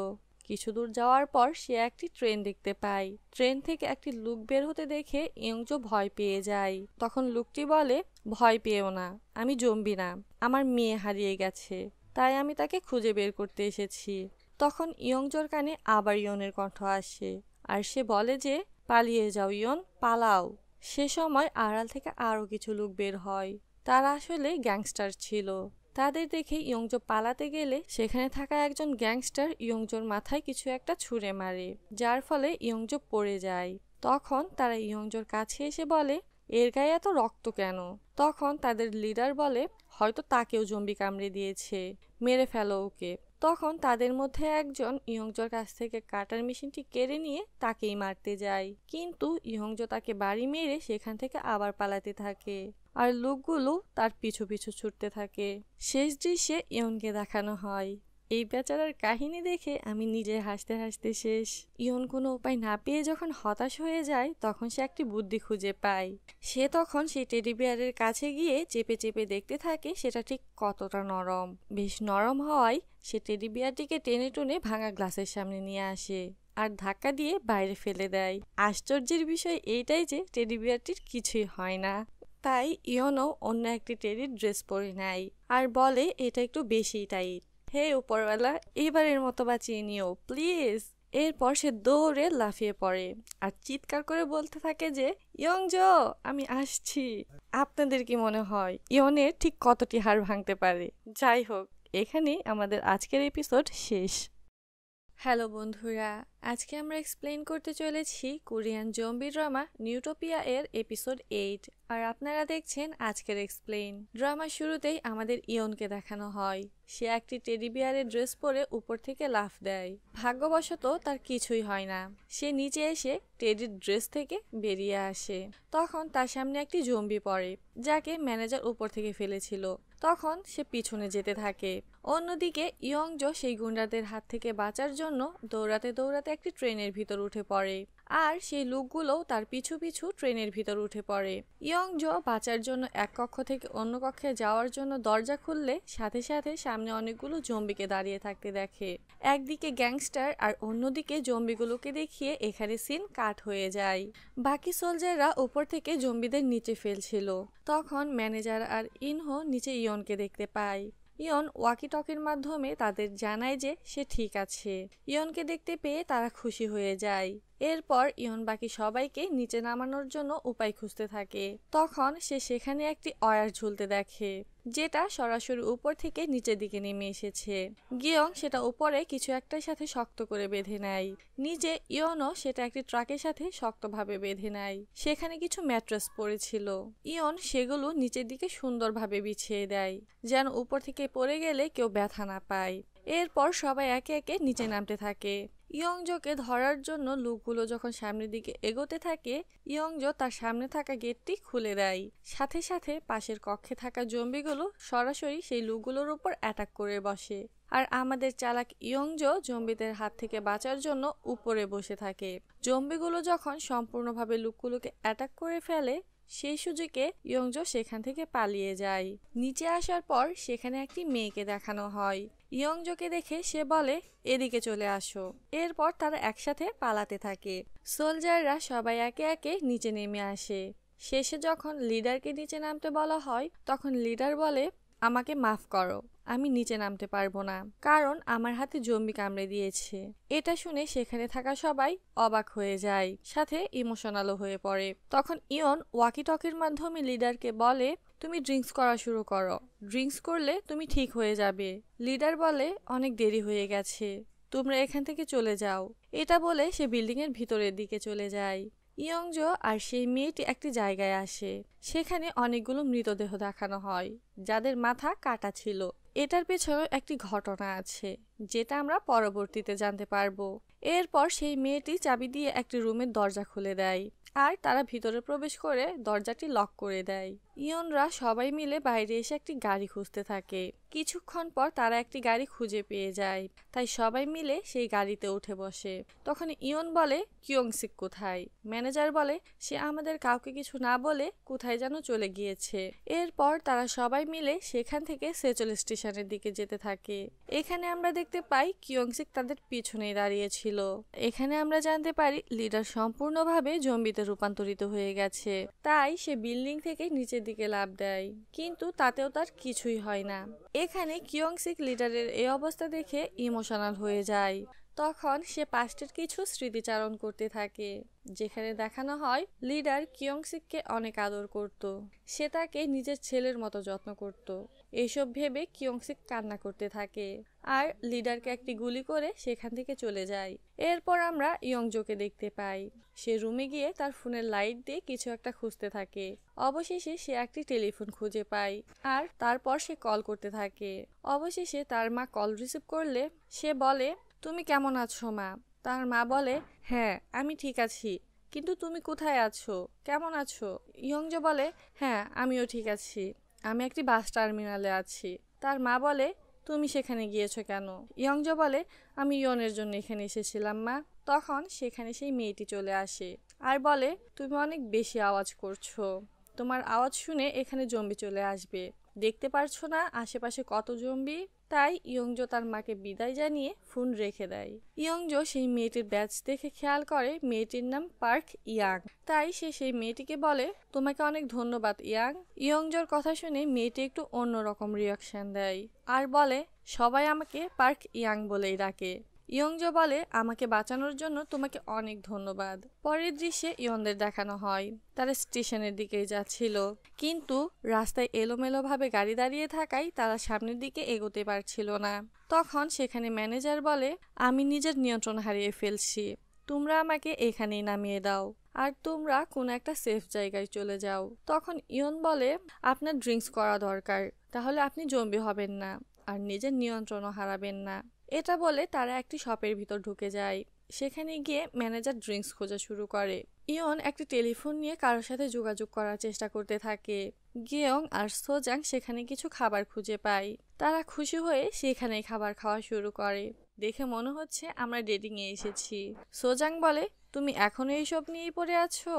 কিছু দূর যাওয়ার পর সে একটি ট্রেন দেখতে পায়। ট্রেন থেকে একটি লোক বের হতে দেখে ইয়ংজো ভয় পেয়ে যায়। তখন লোকটি বলে, ভয় পেও না, আমি জম্বি না, আমার মেয়ে হারিয়ে গেছে, তাই আমি তাকে খুঁজে বের করতে এসেছি। তখন ইয়ংজোর কানে আবার ইয়নের কণ্ঠ আসে, আর সে বলে যে, পালিয়ে যাও ইয়ন, পালাও। সে সময় আড়াল থেকে আরো কিছু লোক বের হয়। তারা আসলে গ্যাংস্টার ছিল। তাদের দেখে ইয়ংজো পালাতে গেলে সেখানে থাকা একজন গ্যাংস্টার ইয়ংজোর মাথায় কিছু একটা ছুঁড়ে মারে, যার ফলে ইয়ংজো পড়ে যায়। তখন তারা ইয়ংজোর কাছে এসে বলে, এর গায়ে এত রক্ত কেন? তখন তাদের লিডার বলে, হয়তো তাকেও জম্বি কামড়ে দিয়েছে, মেরে ফেলো ওকে। তখন তাদের মধ্যে একজন ইয়ংজোর কাছ থেকে কাটার মেশিনটি কেড়ে নিয়ে তাকেই মারতে যায়, কিন্তু ইয়ংজো তাকে বাড়ি মেরে সেখান থেকে আবার পালাতে থাকে, আর লোকগুলো তার পিছু পিছু ছুটতে থাকে। শেষ দৃশ্যে ইয়নকে দেখানো হয়। এই বেচারার কাহিনী দেখে আমি নিজে হাসতে হাসতে শেষ। ইয়ন কোনো উপায় না পেয়ে যখন হতাশ হয়ে যায়, তখন সে একটি বুদ্ধি খুঁজে পায়। সে তখন সেই টেডি বিয়ারের কাছে গিয়ে চেপে চেপে দেখতে থাকে সেটা ঠিক কতটা নরম। বেশ নরম হওয়ায় সে টেডি বিয়ারটিকে টেনে টুনে ভাঙা গ্লাসের সামনে নিয়ে আসে, আর ধাক্কা দিয়ে বাইরে ফেলে দেয়। আশ্চর্যের বিষয় এইটাই যে টেডি বিয়ারটির কিছুই হয় না। তাই ইয়নও অন্য একটি টেডির ড্রেস পরে নেয়, আর বলে এটা একটু বেশি টাইট। হে উপরওয়ালা, এবারের মতো বাঁচিয়ে নিও প্লিজ। এরপর সে দৌড়ে লাফিয়ে পড়ে আর চিৎকার করে বলতে থাকে যে, ইয়ংজো, আমি আসছি। আপনাদের কি মনে হয় ইয়নের ঠিক কতটি হাড় ভাঙতে পারে? যাই হোক, এখানেই আমাদের আজকের এপিসোড শেষ। হ্যালো বন্ধুরা, আজকে আমরা এক্সপ্লেইন করতে চলেছি কোরিয়ান জম্বি ড্রামা নিউটোপিয়া এর এপিসোড 8 আর আপনারা দেখছেন আজকের এক্সপ্লেইন। ড্রামার শুরুতেই আমাদের ইয়নকে দেখানো হয়। সে একটি টেডি বিয়ারের ড্রেস পরে উপর থেকে লাফ দেয়। ভাগ্যবশত তার কিছুই হয় না। সে নিচে এসে টেডির ড্রেস থেকে বেরিয়ে আসে। তখন তার সামনে একটি জম্বি পড়ে, যাকে ম্যানেজার উপর থেকে ফেলেছিল। তখন সে পিছনে যেতে থাকে। অন্যদিকে ইয়ংজো সেই গুন্ডাদের হাত থেকে বাঁচার জন্য দৌড়াতে দৌড়াতে একটি ট্রেনের ভিতর উঠে পড়ে, আর সেই লোকগুলোও তার পিছু পিছু ট্রেনের ভিতর উঠে পড়ে। ইয়ংজো বাঁচার জন্য এক কক্ষ থেকে অন্য কক্ষে যাওয়ার জন্য দরজা খুললে সাথে সাথে সামনে অনেকগুলো জম্বিকে দাঁড়িয়ে থাকতে দেখে। একদিকে গ্যাংস্টার আর অন্যদিকে জম্বিগুলোকে দেখিয়ে এখানে সিন কাট হয়ে যায়। বাকি সোলজাররা উপর থেকে জম্বিদের নিচে ফেলছিল। তখন ম্যানেজার আর ইনহো নিচে ইয়নকে দেখতে পায়। ইয়ন ওয়াকি টকির মাধ্যমে তাদের জানায় যে সে ঠিক আছে। ইয়নকে দেখতে পেয়ে তারা খুশি হয়ে যায়। এরপর ইয়ন বাকি সবাইকে নিচে নামানোর জন্য উপায় খুঁজতে থাকে। তখন সে সেখানে একটি ওয়্যার ঝুলতে দেখে, যেটা সরাসরি উপর থেকে নিচের দিকে নেমে এসেছে। গিয়ং সেটা উপরে কিছু একটার সাথে শক্ত করে বেঁধে নেয়। নিজে ইয়নও সেটা একটি ট্রাকের সাথে শক্তভাবে বেঁধে নেয়। সেখানে কিছু ম্যাট্রেস পড়েছিল। ইয়ন সেগুলো নিচের দিকে সুন্দরভাবে বিছিয়ে দেয়, যেন উপর থেকে পড়ে গেলে কেউ ব্যথা না পায়। এরপর সবাই একে একে নিচে নামতে থাকে। ইয়ংজোকে ধরার জন্য লোকগুলো যখন সামনের দিকে এগোতে থাকে, ইয়ংজো তার সামনে থাকা গেটটি খুলে দেয়। সাথে সাথে পাশের কক্ষে থাকা জম্বিগুলো সরাসরি সেই লোকগুলোর উপর অ্যাটাক করে বসে। আর আমাদের চালাক ইয়ংজো জম্বিদের হাত থেকে বাঁচার জন্য উপরে বসে থাকে। জম্বিগুলো যখন সম্পূর্ণভাবে লোকগুলোকে অ্যাটাক করে ফেলে, সেই সুযোগে ইয়ংজো সেখান থেকে পালিয়ে যায়। নিচে আসার পর সেখানে একটি মেয়েকে দেখানো হয়। ইয়ংজোকে দেখে সে বলে, এদিকে চলে আসো। এরপর তারা একসাথে পালাতে থাকে। সোলজাররা সবাই একে একে নিচে নেমে আসে। শেষে যখন লিডারকে নিচে নামতে বলা হয়, তখন লিডার বলে, আমাকে মাফ করো, আমি নিচে নামতে পারবো না, কারণ আমার হাতে জম্বি কামড়ে দিয়েছে। এটা শুনে সেখানে থাকা সবাই অবাক হয়ে যায়, সাথে ইমোশনালও হয়ে পড়ে। তখন ইয়ন ওয়াকি টকির মাধ্যমে লিডারকে বলে, তুমি ড্রিঙ্কস করা শুরু করো, ড্রিঙ্কস করলে তুমি ঠিক হয়ে যাবে। লিডার বলে, অনেক দেরি হয়ে গেছে, তোমরা এখান থেকে চলে যাও। এটা বলে সে বিল্ডিং এর ভিতরের দিকে চলে যায়। ইয়ংজো আর সেই মেয়েটি একটি জায়গায় আসে। সেখানে অনেকগুলো মৃতদেহ দেখানো হয়, যাদের মাথা কাটা ছিল। এটার পেছনে একটি ঘটনা আছে, যেটা আমরা পরবর্তীতে জানতে পারবো। এরপর সেই মেয়েটি চাবি দিয়ে একটি রুমের দরজা খুলে দেয়, আর তারা ভিতরে প্রবেশ করে দরজাটি লক করে দেয়। ইয়নরা সবাই মিলে বাইরে এসে একটি গাড়ি খুঁজতে থাকে। কিছুক্ষণ পর তারা একটি গাড়ি খুঁজে পেয়ে যায়, তাই সবাই মিলে সেই গাড়িতে উঠে বসে। তখন ইয়ন বলে, কিয়ংসিক কোথায়? ম্যানেজার বলে, সে আমাদের কাউকে কিছু না বলে কোথায় যেন চলে গিয়েছে। এরপর তারা সবাই মিলে সেখান থেকে সেচল স্টেশনের দিকে যেতে থাকে। এখানে আমরা দেখতে পাই কিয়ংসিক তাদের পিছনেই দাঁড়িয়েছিল। এখানে আমরা জানতে পারি লিডার সম্পূর্ণভাবে জম্বিতে রূপান্তরিত হয়ে গেছে, তাই সে বিল্ডিং থেকে নিচের দিকে লাফ দেয়, কিন্তু তাতেও তার কিছুই হয় না। এখানে কিয়ংসিক লিডারের এই অবস্থা দেখে ইমোশনাল হয়ে যায়। তখন সে পাস্টের কিছু স্মৃতিচারণ করতে থাকে, যেখানে দেখানো হয় লিডার কিয়ংসিককে অনেক আদর করত। সে তাকে নিজের ছেলের মতো যত্ন করত। এইসব ভেবে কিয়ংসিক কান্না করতে থাকে, আর লিডারকে একটি গুলি করে সেখান থেকে চলে যায়। এরপর আমরা ইয়ংজোকে দেখতে পাই। সে রুমে গিয়ে তার ফোনের লাইট দিয়ে কিছু একটা খুঁজতে থাকে। অবশেষে সে একটি টেলিফোন খুঁজে পায়, আর তারপর সে কল করতে থাকে। অবশেষে তার মা কল রিসিভ করলে সে বলে, তুমি কেমন আছো মা? তার মা বলে, হ্যাঁ আমি ঠিক আছি, কিন্তু তুমি কোথায় আছো, কেমন আছো? ইয়ংজো বলে, হ্যাঁ আমিও ঠিক আছি, আমি একটি বাস টার্মিনালে আছি। তার মা বলে, তুমি সেখানে গিয়েছো কেন? ইয়ংজো বলে, আমি ইয়নের জন্য এখানে এসেছিলাম মা। তখন সেখানে সেই মেয়েটি চলে আসে আর বলে, তুমি অনেক বেশি আওয়াজ করছো, তোমার আওয়াজ শুনে এখানে জম্বি চলে আসবে, দেখতে পারছো না আশেপাশে কত জম্বি? তাই ইয়ংজো তার মাকে বিদায় জানিয়ে ফোন রেখে দেয়। ইয়ংজো সেই মেয়েটির ব্যাচ দেখে খেয়াল করে মেয়েটির নাম পার্ক ইয়াং, তাই সে সেই মেয়েটিকে বলে, তোমাকে অনেক ধন্যবাদ ইয়াং। ইয়ংজোর কথা শুনে মেয়েটি একটু অন্যরকম রিয়াকশন দেয় আর বলে, সবাই আমাকে পার্ক ইয়াং বলেই ডাকে। ইয়ংজো বলে, আমাকে বাঁচানোর জন্য তোমাকে অনেক ধন্যবাদ। পরের দৃশ্যে ইয়নদের দেখানো হয় তারা স্টেশনের দিকেই যাচ্ছিল, কিন্তু রাস্তায় এলোমেলোভাবে গাড়ি দাঁড়িয়ে থাকায় তারা সামনের দিকে এগোতে পারছিল না। তখন সেখানে ম্যানেজার বলে, আমি নিজের নিয়ন্ত্রণ হারিয়ে ফেলছি, তোমরা আমাকে এখানেই নামিয়ে দাও আর তোমরা কোনো একটা সেফ জায়গায় চলে যাও। তখন ইয়ন বলে, আপনার ড্রিঙ্কস করা দরকার, তাহলে আপনি জম্বি হবেন না আর নিজের নিয়ন্ত্রণও হারাবেন না। এটা বলে তারা একটি শপের ভিতর ঢুকে যায়। সেখানে গিয়ে ম্যানেজার ড্রিঙ্কস খোঁজা শুরু করে। ইয়ন একটি টেলিফোন নিয়ে কারোর সাথে যোগাযোগ করার চেষ্টা করতে থাকে। গিয়ং আর সোজাং সেখানে কিছু খাবার খুঁজে পায়। তারা খুশি হয়ে সেখানেই খাবার খাওয়া শুরু করে। দেখে মনে হচ্ছে আমরা ডেটিং এ এসেছি। সোজাং বলে, তুমি এখনো এইসব নিয়েই পড়ে আছো?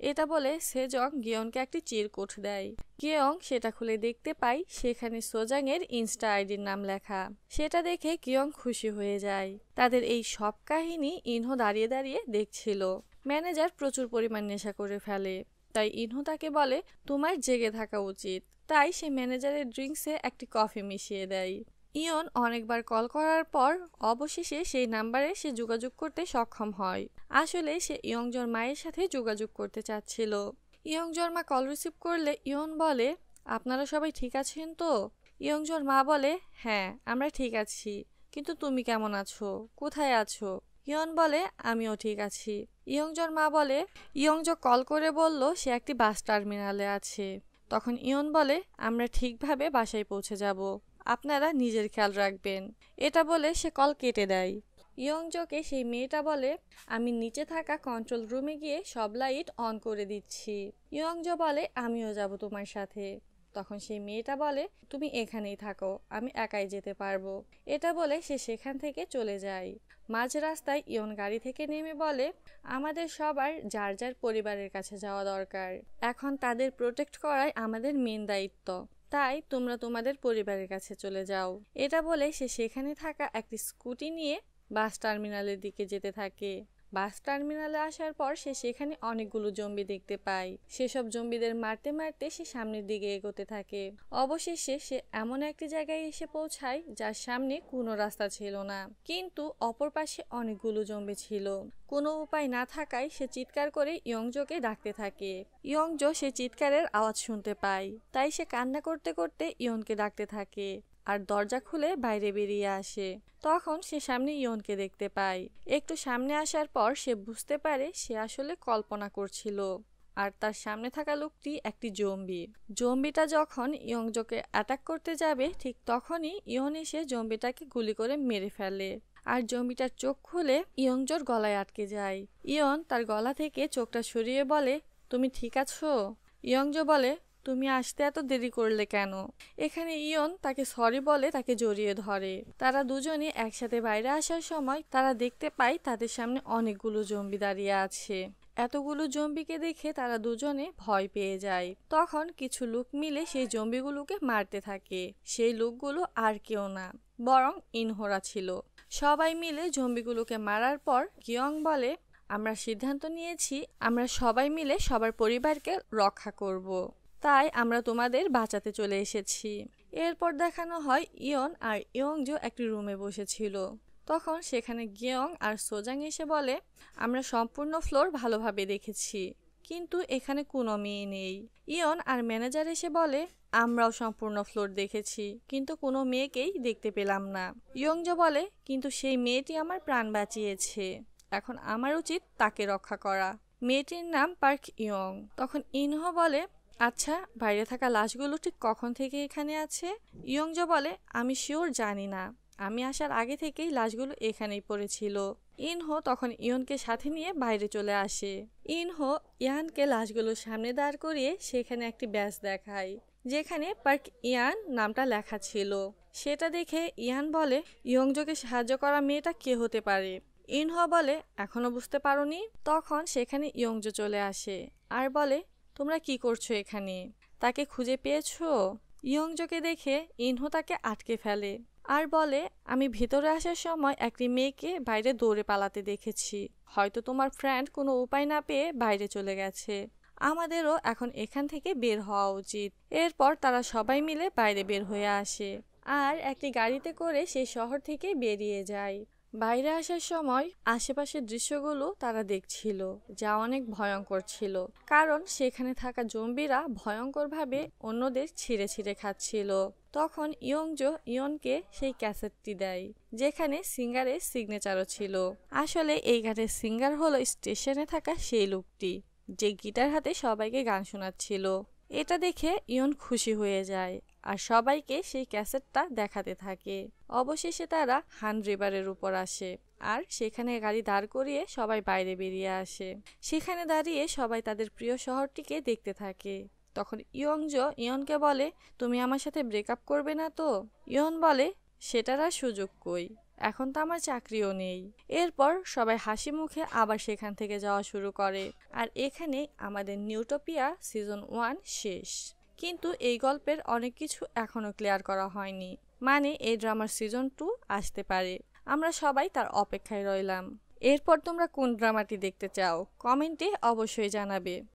এটা বলে সেজং গিয়নকে একটি চিরকুট দেয়। গিয়ং সেটা খুলে দেখতে পাই সেখানে সোজাং এর ইনস্টা আইডির নাম লেখা। সেটা দেখে গিয়ং খুশি হয়ে যায়। তাদের এই সব কাহিনী ইনহো দাঁড়িয়ে দাঁড়িয়ে দেখছিল। ম্যানেজার প্রচুর পরিমাণ নেশা করে ফেলে, তাই ইনহো তাকে বলে, তোমার জেগে থাকা উচিত। তাই সে ম্যানেজারের ড্রিঙ্কসে একটি কফি মিশিয়ে দেয়। ইয়ন অনেকবার কল করার পর অবশেষে সেই নাম্বারে সে যোগাযোগ করতে সক্ষম হয়। আসলে সে ইয়ংজোর মায়ের সাথে যোগাযোগ করতে চাচ্ছিল। ইয়ংজোর মা কল রিসিভ করলে ইয়ন বলে, আপনারা সবাই ঠিক আছেন তো? ইয়ংজোর মা বলে, হ্যাঁ আমরা ঠিক আছি, কিন্তু তুমি কেমন আছো, কোথায় আছো? ইয়ন বলে, আমিও ঠিক আছি। ইয়ংজোর মা বলে, ইয়ংজো কল করে বলল সে একটি বাস টার্মিনালে আছে। তখন ইয়ন বলে, আমরা ঠিকভাবে বাসায় পৌঁছে যাব, আপনারা নিজের খেয়াল রাখবেন। এটা বলে সে কল কেটে দেয়। ইয়ংজোকে সেই মেয়েটা বলে, আমি নিচে থাকা কন্ট্রোল রুমে গিয়ে সব লাইট অন করে দিচ্ছি। ইয়ংজো বলে, আমিও যাব তোমার সাথে। তখন সেই মেয়েটা বলে, তুমি এখানেই থাকো, আমি একাই যেতে পারবো। এটা বলে সে সেখান থেকে চলে যায়। মাঝ রাস্তায় ইয়ন গাড়ি থেকে নেমে বলে, আমাদের সবার যার যার পরিবারের কাছে যাওয়া দরকার, এখন তাদের প্রোটেক্ট করাই আমাদের মেন দায়িত্ব, তাই তোমরা তোমাদের পরিবারের কাছে চলে যাও। এটা বলে সে সেখানে থাকা একটি স্কুটি নিয়ে বাস টার্মিনালের দিকে যেতে থাকে। বাস টার্মিনালে আসার পর সে সেখানে অনেকগুলো জম্বি দেখতে পায়। সেসব জম্বিদের মারতে মারতে সে সামনের দিকে এগোতে থাকে। অবশেষে সে এমন একটি জায়গায় এসে পৌঁছায় যার সামনে কোনো রাস্তা ছিল না, কিন্তু অপর পাশে অনেকগুলো জম্বি ছিল। কোনো উপায় না থাকায় সে চিৎকার করে ইয়ংজোকে ডাকতে থাকে। ইয়ংজো সে চিৎকারের আওয়াজ শুনতে পায়, তাই সে কান্না করতে করতে ইয়নকে ডাকতে থাকে আর দরজা খুলে বাইরে বেরিয়ে আসে। তখন সে সামনে ইয়নকে দেখতে পায়। একটু সামনে আসার পর সে বুঝতে পারে সে আসলে কল্পনা করছিল, আর তার সামনে থাকা লোকটি একটি জম্বি। জম্বিটা যখন ইয়ংজোকে অ্যাটাক করতে যাবে ঠিক তখনই ইয়ন এসে জম্বিটাকে গুলি করে মেরে ফেলে, আর জম্বিটার চোখ খুলে ইয়ংজোর গলায় আটকে যায়। ইয়ন তার গলা থেকে চোখটা সরিয়ে বলে, তুমি ঠিক আছো? ইয়ংজো বলে, তুমি আসতে এত দেরি করলে কেন? এখানে ইয়ন তাকে সরি বলে তাকে জড়িয়ে ধরে। তারা দুজনে একসাথে বাইরে আসার সময় তারা দেখতে পায় তাদের সামনে অনেকগুলো জম্বি দাঁড়িয়ে আছে। এতগুলো জম্বিকে দেখে তারা দুজনে ভয় পেয়ে যায়। তখন কিছু লোক মিলে সেই জম্বিগুলোকে মারতে থাকে। সেই লোকগুলো আর কেউ না, বরং ইনহোরা ছিল। সবাই মিলে জম্বিগুলোকে মারার পর গিয়ং বলে, আমরা সিদ্ধান্ত নিয়েছি আমরা সবাই মিলে সবার পরিবারকে রক্ষা করব, তাই আমরা তোমাদের বাঁচাতে চলে এসেছি। এরপর দেখানো হয় ইয়ন আর ইয়ংজো একটি রুমে বসেছিল। তখন সেখানে গিয়ং আর সোজাং এসে বলে, আমরা সম্পূর্ণ ফ্লোর ভালোভাবে দেখেছি, কিন্তু এখানে কোনো মেয়ে নেই। ইয়ন আর ম্যানেজার এসে বলে, আমরাও সম্পূর্ণ ফ্লোর দেখেছি, কিন্তু কোনো মেয়েকেই দেখতে পেলাম না। ইয়ংজো বলে, কিন্তু সেই মেয়েটি আমার প্রাণ বাঁচিয়েছে, এখন আমার উচিত তাকে রক্ষা করা। মেয়েটির নাম পার্ক ইয়ং। তখন ইনহো বলে, আচ্ছা বাইরে থাকা লাশগুলো ঠিক কখন থেকে এখানে আছে? ইয়ংজো বলে, আমি শিওর জানি না, আমি আসার আগে থেকেই লাশগুলো এখানেই পড়েছিল। ইনহো তখন ইয়নকে সাথে নিয়ে বাইরে চলে আসে। ইনহো ইয়ানকে লাশগুলোর সামনে দাঁড় করিয়ে সেখানে একটি ব্যাজ দেখায়, যেখানে পার্ক ইয়ান নামটা লেখা ছিল। সেটা দেখে ইয়ান বলে, ইয়ংজোকে সাহায্য করা মেয়েটা কে হতে পারে? ইনহো বলে, এখনো বুঝতে পারোনি? তখন সেখানে ইয়ংজো চলে আসে আর বলে, তোমরা কি করছো এখানে? তাকে খুঁজে পেয়েছো? ইয়ংজোকে দেখে ইনহো তাকে আটকে ফেলে আর বলে, আমি ভেতরে আসার সময় একটি মেয়েকে বাইরে দৌড়ে পালাতে দেখেছি, হয়তো তোমার ফ্রেন্ড কোনো উপায় না পেয়ে বাইরে চলে গেছে, আমাদেরও এখন এখান থেকে বের হওয়া উচিত। এরপর তারা সবাই মিলে বাইরে বের হয়ে আসে আর একটি গাড়িতে করে সেই শহর থেকে বেরিয়ে যায়। বাইরে আসার সময় আশেপাশের দৃশ্যগুলো তারা দেখছিল, যা অনেক ভয়ঙ্কর ছিল, কারণ সেখানে থাকা জম্বিরা ভয়ঙ্করভাবে অন্যদের ছিঁড়ে ছিঁড়ে খাচ্ছিল। তখন ইয়ংজো ইয়নকে সেই ক্যাসেটটি দেয়, যেখানে সিঙ্গারের সিগনেচারও ছিল। আসলে এই গানের সিঙ্গার হলো স্টেশনে থাকা সেই লোকটি, যে গিটার হাতে সবাইকে গান শোনাচ্ছিল। এটা দেখে ইয়ন খুশি হয়ে যায় আর সবাইকে সেই ক্যাসেটটা দেখাতে থাকে। অবশেষে তারা হান রিভারের উপর আসে আর সেখানে গাড়ি দাঁড় করিয়ে সবাই বাইরে বেরিয়ে আসে। সেখানে দাঁড়িয়ে সবাই তাদের প্রিয় শহরটিকে দেখতে থাকে। তখন ইয়ংজো ইয়নকে বলে, তুমি আমার সাথে ব্রেকআপ করবে না তো? ইয়ন বলে, সেটার আর সুযোগ কই, এখন তো আমার চাকরিও নেই। এরপর সবাই হাসি মুখে আবার সেখান থেকে যাওয়া শুরু করে। আর এখানে আমাদের নিউটোপিয়া সিজন 1 শেষ। কিন্তু এই গল্পের অনেক কিছু এখনো ক্লিয়ার করা হয়নি, মানে এই ড্রামার সিজন 2 আসতে পারে। আমরা সবাই তার অপেক্ষায় রইলাম। এরপর তোমরা কোন ড্রামাটি দেখতে চাও কমেন্টে অবশ্যই জানাবে।